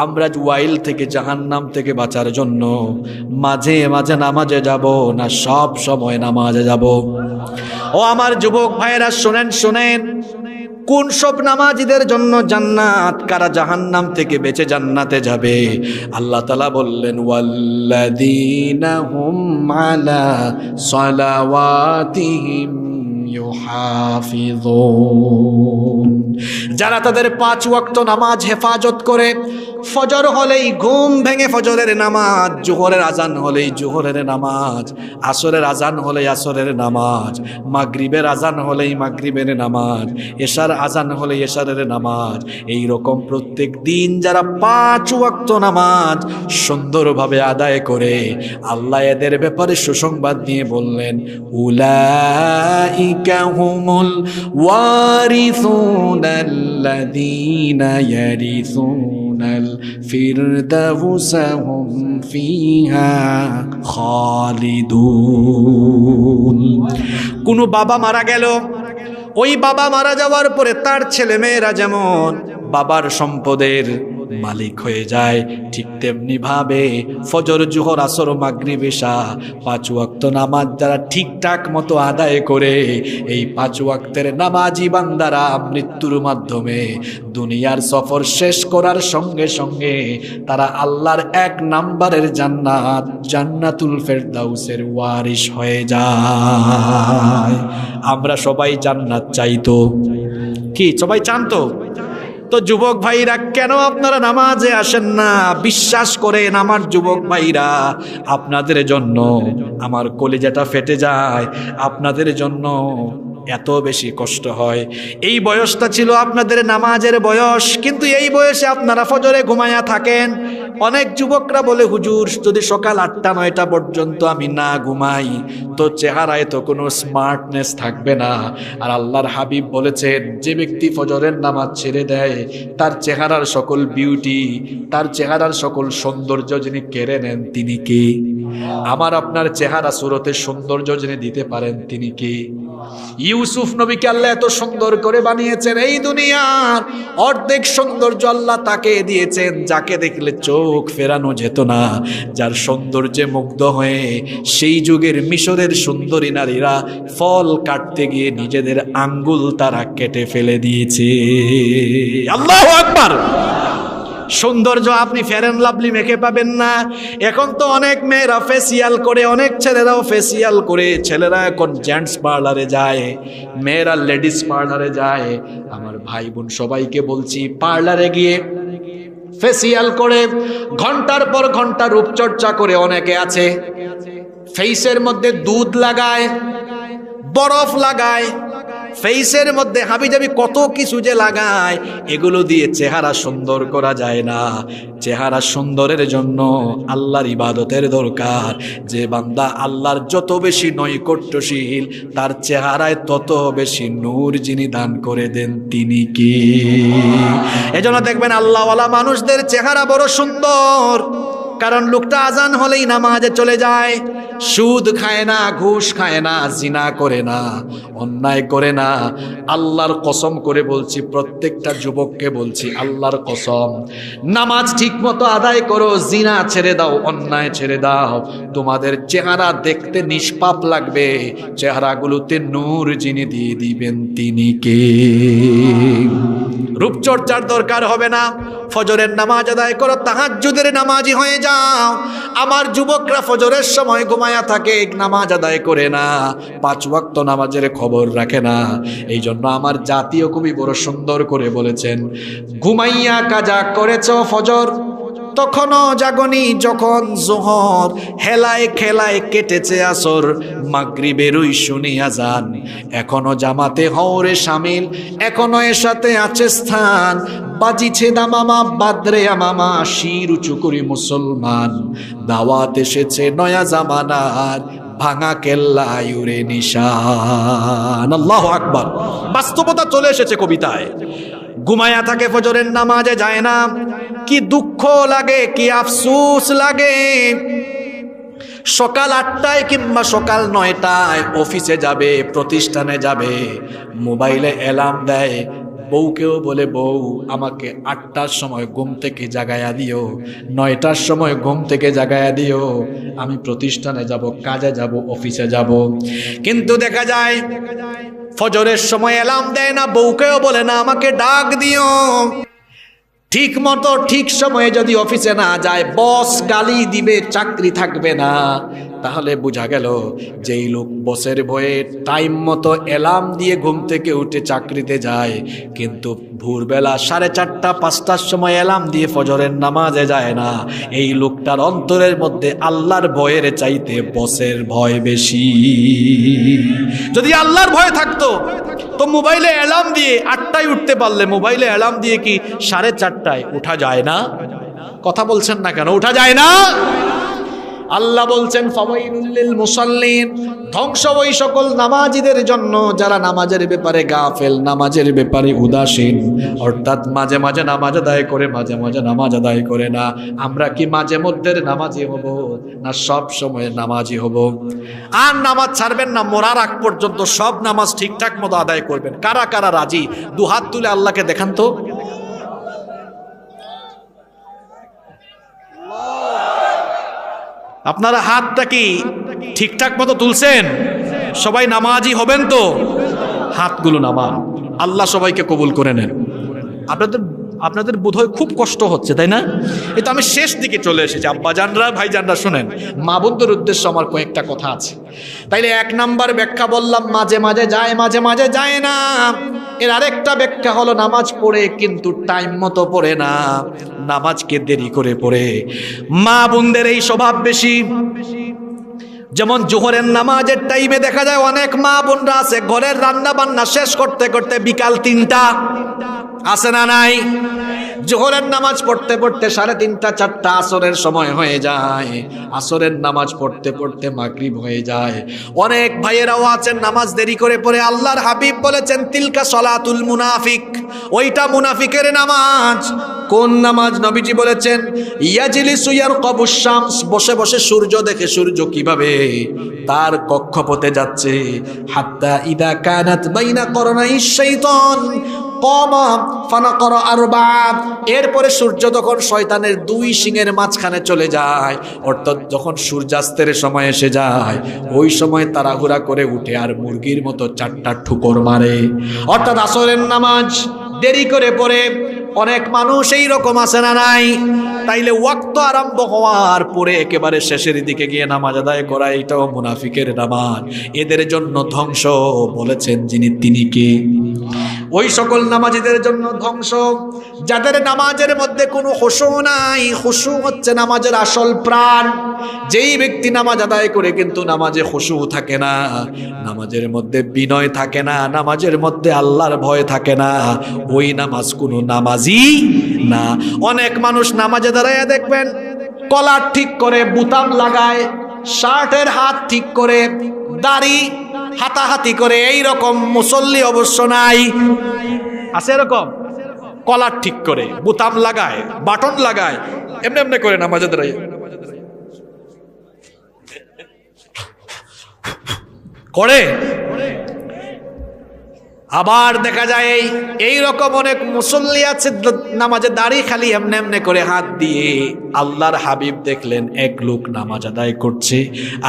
আমরা ওয়াইল থেকে, জাহান্নাম থেকে বাঁচার জন্য মাঝে মাঝে নামাজে যাব না সব সময় নামাজে যাব? ও আমার যুবক ভাইয়েরা শুনেন, শুনেন, কোন সব নামাজিদের জন্য জান্নাত, কারা জাহান্নাম থেকে বেঁচে জান্নাতে যাবে? আল্লাহ তাআলা বললেন ওয়াল্লাযীনা হুম আলা সালাওয়াতিহিম ইউহাফিযুন, যারা তাদের 5 ওয়াক্ত নামাজ হেফাজত করে। ফজর হলেই ঘুম ভেঙে ফজরের নামাজ, জোহরের আজান হলেই জোহরের নামাজ, আসরের আজান হলেই আসরের নামাজ, মাগরিবের আজান হলেই মাগরিবের নামাজ, এশার আজান হলেই এশারের নামাজ। এই রকম প্রত্যেক দিন যারা 5 ওয়াক্ত নামাজ সুন্দরভাবে আদায় করে, আল্লাহ এদের ব্যাপারে সুসংবাদ দিয়ে বললেন উলাইকা হুমুল ওয়ারিসুনাল্লাযীনা ইয়ারিসুন ইয়াসলাউনাল ফিরদাউসা হুম ফিহা খালিদুন। কোন বাবা মারা গেল, ওই বাবা মারা যাওয়ার পরে তার ছেলে মেয়েরা যেমন বাবার সম্পদের মালিক হয়ে যায়, ঠিক তেমনি ভাবে ফজর জোহর আসর মাগরিব এশা 5 ওয়াক্ত নামাজ যারা ঠিকঠাক মতো আদায় করে, এই 5 ওয়াক্তের নামাজি বান্দারা মৃত্যুর মাধ্যমে দুনিয়ার সফর শেষ করার সঙ্গে সঙ্গে তারা আল্লাহর 1 নাম্বারের জান্নাত জান্নাতুল ফেরদাউসের ওয়ারিশ হয়ে যায়। আমরা সবাই জান্নাত চাইতো কি? সবাই চান তো? তো যুবক ভাইরা কেন আপনারা নামাজে আসেন না? বিশ্বাস করেন আমার যুবক ভাইরা, আপনাদের জন্য আমার কলিজাটা ফেটে যায়, আপনাদের জন্য এত বেশি কষ্ট হয়। এই বয়সটা ছিল আপনাদের নামাজের বয়স, কিন্তু এই বয়সে আপনারা ফজরে ঘুমায়া থাকেন। অনেক যুবকরা বলে, হুজুর যদি সকাল 8টা-9টা পর্যন্ত আমি না ঘুমাই তো চেহারায় তো কোনো স্মার্টনেস থাকবে না। আর আল্লাহর হাবিব বলেছেন, যে ব্যক্তি ফজরের নামাজ ছেড়ে দেয় তার চেহারার সকল বিউটি, তার চেহারার সকল সৌন্দর্য যিনি কেড়ে নেন তিনি কে? আমার আপনার চেহারা সুরতের সৌন্দর্য যিনি দিতে পারেন তিনি কে? ইউসুফ নবীকে আল্লাহ এত সুন্দর করে বানিয়েছেন, এই দুনিয়ার অর্ধেক সৌন্দর্য আল্লাহ তাকে দিয়েছেন, যাকে দেখলে চোখ ফেরানো যেত না, যার সৌন্দর্যে মুগ্ধ হয়ে সেই যুগের মিশরের সুন্দরী নারীরা ফল কাটতে গিয়ে নিজেদের আঙ্গুল তারা কেটে ফেলে দিয়েছে। আল্লাহু আকবার। সৌন্দর্য আপনি ফেয়ার অ্যান্ড লাভলি মেখে পাবেন না। এখন তো অনেক মেয়েরা ফেসিয়াল করে, অনেক ছেলেরাও ফেসিয়াল করে। ছেলেরা এখন জেন্টস পার্লারে যায়, মেয়েরা লেডিস পার্লারে যায়। আমার ভাই বোন সবাইকে বলছি, পার্লারে গিয়ে ফেসিয়াল করে ঘন্টার পর ঘন্টা রূপচর্চা করে অনেকে আছে। ফেসের মধ্যে দুধ লাগায়, বরফ লাগায়, ফেসের মধ্যে হাবিজাবি কত কিছু যে লাগায়, এগুলো দিয়ে চেহারা সুন্দর করা যায় না। চেহারা সুন্দরের জন্য আল্লাহর ইবাদতের দরকার। যে বান্দা আল্লাহর যত বেশি নৈকট্যশীল, তার চেহারায় তত বেশি নূর যিনি দান করে দেন তিনি কি? এজন্য দেখবেন আল্লাহওয়ালা মানুষদের চেহারা বড় সুন্দর, কারণ লোকটা আজান হলেই নামাজে চলে যায়, সুদ খায় না, ঘুষ খায় না, জিনা করে না, অন্যায় করে না। আল্লাহর কসম করে বলছি, প্রত্যেকটা যুবককে বলছি, আল্লাহর কসম, নামাজ ঠিক মতো আদায় করো, জিনা ছেড়ে দাও, অন্যায় ছেড়ে দাও, তোমাদের চেহারা দেখতে নিষ্পাপ লাগবে, চেহারাগুলোতে নূর যিনি দিয়ে দিবেন তিনি কে? রূপচর্চার দরকার হবে না। ফজরের নামাজ আদায় করো, তাহাজ্জুদের নামাজি হয়ে যাও। আমার যুবকরা ফজরের সময় ঘুমায়া থাকে, নামাজ আদায় করে না, 5 ওয়াক্ত নামাজের খবর রাখে না। এই জন্য আমার জাতীয় কবি বড় সুন্দর করে বলেছেন, ঘুমাইয়া কাজা করেছ ফজর, তখনও জাগনি যখন জোহর, হেলায় খেলায় কেটেছে আসর, মাগরিবেরই শুনি আজান, এখনো জামাতে হওরে শামিল, এখনো এর সাথে আছে স্থান, বাজিছে দামামা বাদরে আমামা, শির উঁচু করি মুসলমান, দাওয়াত এসেছে নয়া জামানার, ভাঙা কেল্লা ইউরে নিশান। আল্লাহু আকবার। বাস্তবতা চলে এসেছে কবিতায়। ঘুমায়া থাকে, ফজরের নামাজে যায় না, কি দুঃখ লাগে, কি আফসোস লাগে। সকাল 8টায় কিংবা সকাল 9টায় অফিসে যাবে, প্রতিষ্ঠানে যাবে, মোবাইলে অ্যালার্ম দেয়, বউকেও বলে, বউ আমাকে 8টার সময় ঘুম থেকে জাগায়া দিও, 9টার সময় ঘুম থেকে জাগায়া দিও, আমি প্রতিষ্ঠানে যাব, কাজে যাব, অফিসে যাব। কিন্তু দেখা যায় ফজরের সময় অ্যালার্ম দেয় না, বউকেও বলে না আমাকে ডাক দিও। ঠিক মতো ঠিক সময়ে যদি অফিসে না যায়, বস গালি দিবে, চাকরি থাকবে না। তাহলে বোঝা গেল যেই লোক বসের ভয়ে টাইম মতো অ্যালার্ম দিয়ে ঘুম থেকে উঠে চাকরিতে যায়, কিন্তু ভোরবেলা 4:30 5টার সময় অ্যালার্ম দিয়ে ফজরের নামাজে যায় না, এই লোকটার অন্তরের মধ্যে আল্লাহর ভয়ের চাইতে বসের ভয় বেশি। যদি আল্লাহর ভয় থাকতো তো মোবাইলে অ্যালার্ম দিয়ে 8টায় উঠতে পারলে, মোবাইলে অ্যালার্ম দিয়ে কি 4:30টায় উঠা যায় না? কথা বলছেন না কেন? উঠা যায় না? আল্লাহ বলছেন ফাওয়াইলুল লিল মুসাল্লিন, ধ্বংস ওই সকল নামাজীদের জন্য যারা নামাজের ব্যাপারে গাফেল, নামাজের ব্যাপারে উদাসীন, অর্থাৎ মাঝে মাঝে নামাজ আদায় করে মাঝে মাঝে নামাজ আদায় করে না। আমরা কি মাঝে মধ্যে নামাজি হব না সব সময় নামাজি হব? আর নামাজ ছাড়বেন না, মরার আগ পর্যন্ত সব নামাজ ঠিকঠাক মতো আদায় করবেন। কারা কারা রাজি দুহাত তুলে আল্লাহকে দেখান তো। আপনারা হাতটা কি ঠিকঠাক মতো তুলছেন? সবাই নামাজি হবেন তো? হাতগুলো নামান, আল্লাহ সবাইকে কবুল করে নেন। আপনাদের বোধহয় খুব কষ্ট হচ্ছে, তাই না? এটা আমি শেষ দিকে চলে এসেছি। আব্বাজানরা, ভাইজানরা শুনেন, মা বোনদের উদ্দেশ্যে আমার কয়েকটা কথা আছে। তাইলে এক নাম্বার ব্যাখ্যা বললাম মাঝে মাঝে যায়, মাঝে মাঝে যায় না। এর আরেকটা ব্যাখ্যা হলো নামাজ পড়ে কিন্তু টাইম মতো পড়ে না, নামাজকে দেরি করে পড়ে। মা বোনদের এই স্বভাব বেশি। যেমন জোহরের নামাজের টাইমে দেখা যায় অনেক মা বোনরা আছে ঘরের রান্না বান্না শেষ করতে করতে বিকাল 3টা, আছে না নাই? জোহরের নামাজ পড়তে পড়তে 3:30 4টা আসরের সময় হয়ে যায়, আসরের নামাজ পড়তে পড়তে মাগরিব হয়ে যায়। অনেক ভাইয়েরাও আছেন নামাজ দেরি করে পড়ে। আল্লাহর হাবিব বলেছেন তিলকা সলাতুল মুনাফিক, ওইটা মুনাফিকের নামাজ। কোন নামাজ? নবীজি বলেছেন ইয়াজলিসু ইয়ারকাবুশ শামস, বসে বসে সূর্য দেখে সূর্য কিভাবে তার কক্ষপথে যাচ্ছে। হাত্তা ইদা কানাত বাইনা করনাইশ শাইতান কমা ফানাকরা আরবা, এরপরে সূর্য তখন শয়তানের 2 শিঙের মাঝখানে চলে যায়, অর্থাৎ যখন সূর্যাস্তের সময় এসে যায় ওই সময় তাড়াহুড়া করে উঠে আর মুরগির মতো 4টা ঠুকর মারে। অর্থাৎ আসরের নামাজ দেরি করে পড়ে অনেক মানুষ এই রকম আছে না নাই? তাইলে ওয়াক্ত আরম্ভ হওয়ার পরে একেবারে শেষের দিকে গিয়ে নামাজ আদায় করা, এটাও মুনাফিকের নামাজ। এদের জন্য ধ্বংস। বলেছেন যিনি, তিনি কে? ওই সকল নামাজীদের জন্য ধ্বংস যাদের নামাজের মধ্যে কোনো খুশু নাই। খুশু হচ্ছে নামাজের আসল প্রাণ। যেই ব্যক্তি নামাজ আদায় করে কিন্তু নামাজে খুশু থাকে না, নামাজের মধ্যে বিনয় থাকে না, নামাজের মধ্যে আল্লাহর ভয় থাকে না, ওই নামাজ কোনো নামাজি না। অনেক মানুষ নামাজে দাঁড়ায় দেখবেন কলার ঠিক করে, বুতাম লাগায়, শার্টের হাত ঠিক করে, দাড়ি হাতাহাতি করে, এই রকম মুসল্লি অবশ্য নাই। আছে এরকম? কলার ঠিক করে, বুতাম লাগায়, বাটন লাগায়, এমনি এমনি করে নামাজে দাঁড়ায় করে। আবার দেখা যায় এই রকম অনেক মুসল্লি আছে নামাজে দাঁড়িয়ে খালি এমনে এমনে করে হাত দিয়ে। আল্লাহর হাবিব দেখলেন এক লোক নামাজ আদায় করছে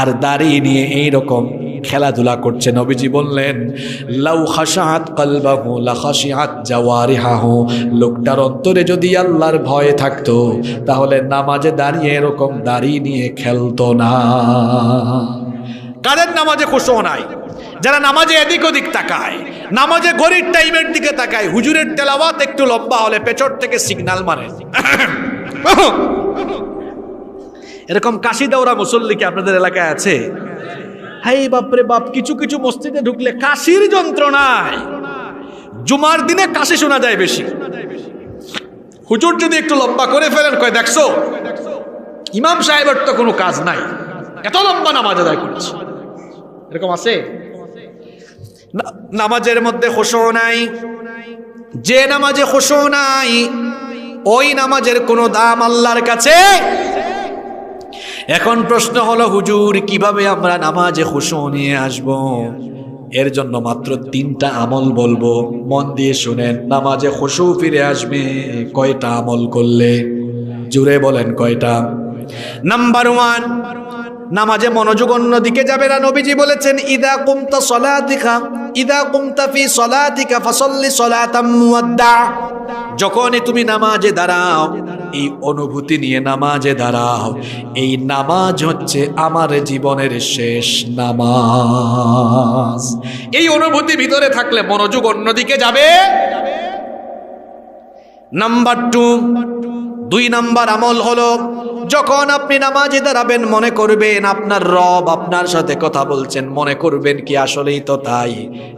আর দাঁড়িয়ে নিয়ে এই রকম খেলাধুলা করছে। নবীজি বললেন লাউ খাশাআত কলবাহু লা খাশিআত জাওয়ারিহাহু, লোকটার অন্তরে যদি আল্লাহর ভয় থাকতো তাহলে নামাজে দাঁড়িয়ে এরকম দাঁড়িয়ে নিয়ে খেলতো না। কাদের নামাজে খুশু নাই? যারা নামাজে এদিক ওদিক তাকায়, নামাজে ঘড়ির টাইমের দিকে তাকায়, হুজুরের তেলাওয়াত একটু লম্বা হলে পেছন থেকে সিগন্যাল মারে। এরকম কাশি দেওয়া মুসল্লি কি আপনাদের এলাকায় আছে? হাই বাপরে বাপ, কিছু কিছু মসজিদে ঢুকলে কাশির যন্ত্রণায় জুমার দিনে কাশি শোনা যায় বেশি। হুজুর যদি একটু লম্বা করে ফেলেন, কয় দেখছো ইমাম সাহেবের তো কোনো কাজ নাই, এত লম্বা নামাজ আদায় করেছে। এরকম আছে? নামাজের মধ্যে খুশু নাই। যে নামাজে খুশু নাই ওই নামাজের কোনো দাম আল্লাহর কাছে। এখন প্রশ্ন হলো হুজুর কিভাবে আমরা নামাজে খুশু নিয়ে আসব? এর জন্য মাত্র 3টা আমল বলবো, মন দিয়ে শুনেন। নামাজে খুশু ফিরে আসবে কয়টা আমল করলে? জুড়ে বলেন কয়টা? নাম্বার 1, নামাজে মনোযোগ অন্যদিকে যাবে না। নবীজি বলেছেন ইদা কুমতা সলাতিকা ইদা কুমতা ফি সলাতিকা ফাসাল্লি সলাতাম মুওয়াদ্দা, যখনই তুমি নামাজে দাঁড়াও এই অনুভূতি নিয়ে নামাজে দাঁড়াও, এই নামাজ হচ্ছে আমার জীবনের শেষ নামাজ। এই অনুভূতি ভিতরে থাকলে মনোযোগ অন্যদিকে যাবে। নাম্বার 2 নাম্বার আমল হলো যখন আপনি নামাজে দাঁড়াবেন মনে করবেন আপনার রব আপনার সাথে কথা বলছেন। মনে করবেন কি আসলেই তো তাই,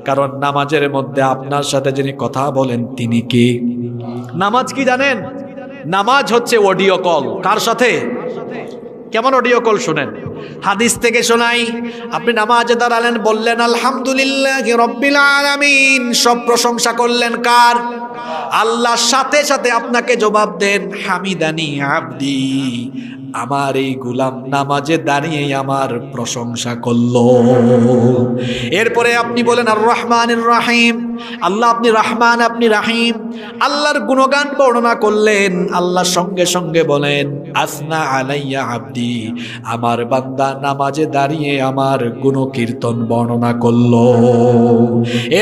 কারণ নামাজের মধ্যে আপনার সাথে যিনি কথা বলেন তিনি কে? নামাজ কি জানেন? নামাজ হচ্ছে অডিও কল। কার সাথে? কেমন অডিও কল শুনেন? হাদিস থেকে শোনাই, আপনি নামাজে দাঁড়ালেন, বললেন আলহামদুলিল্লাহি রাব্বিল আলামিন, সব প্রশংসা করলেন কার? আল্লাহর। সাথে সাথে আপনাকে জবাব দেন হামিদানি আবদি, আমার এই গোলাম নামাজে দাঁড়িয়ে আমার প্রশংসা করলো। এরপরে আপনি বলেন আর রহমানির রহিম, আল্লাহ আপনি রহমান, আপনি রাহিম, আল্লাহর গুণগান বর্ণনা করলেন। আল্লাহ সঙ্গে সঙ্গে বলেন আসনা আলাইয়া আবদি, আমার বান্দা নামাজে দাঁড়িয়ে আমার গুণকীর্তন বর্ণনা করলো।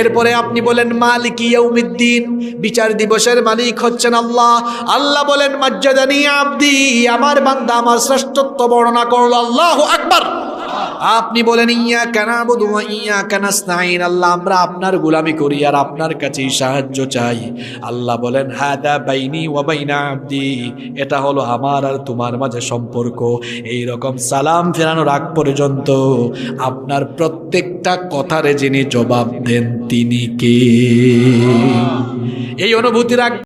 এরপরে আপনি বলেন মালিক ইয়াউমিদ্দিন, বিচার দিবসের মালিক হচ্ছেন আল্লাহ। আল্লাহ বলেন মাজ্জাদানি আবদি, আমার বান্দা আমার শ্রেষ্ঠত্ব বর্ণনা করলো। আল্লাহু আকবার। আপনি বলেন ইয়্যাকা না'বুদু ওয়া ইয়্যাকা নাস্তাঈন, আল্লাহ আমরা আপনার গোলামি করি আর আপনার কাছেই সাহায্য চাই। আল্লাহ বলেন হাদা বাইনি ওয়া বাইনা আবদি, এটা হলো আমার আর তোমার মাঝে সম্পর্ক। এই রকম সালাম ফেরানোর আগ পর্যন্ত আপনার প্রত্যেকটা কথারে যিনি জবাব দেন তিনি কে? এই অনুভূতি রাখ।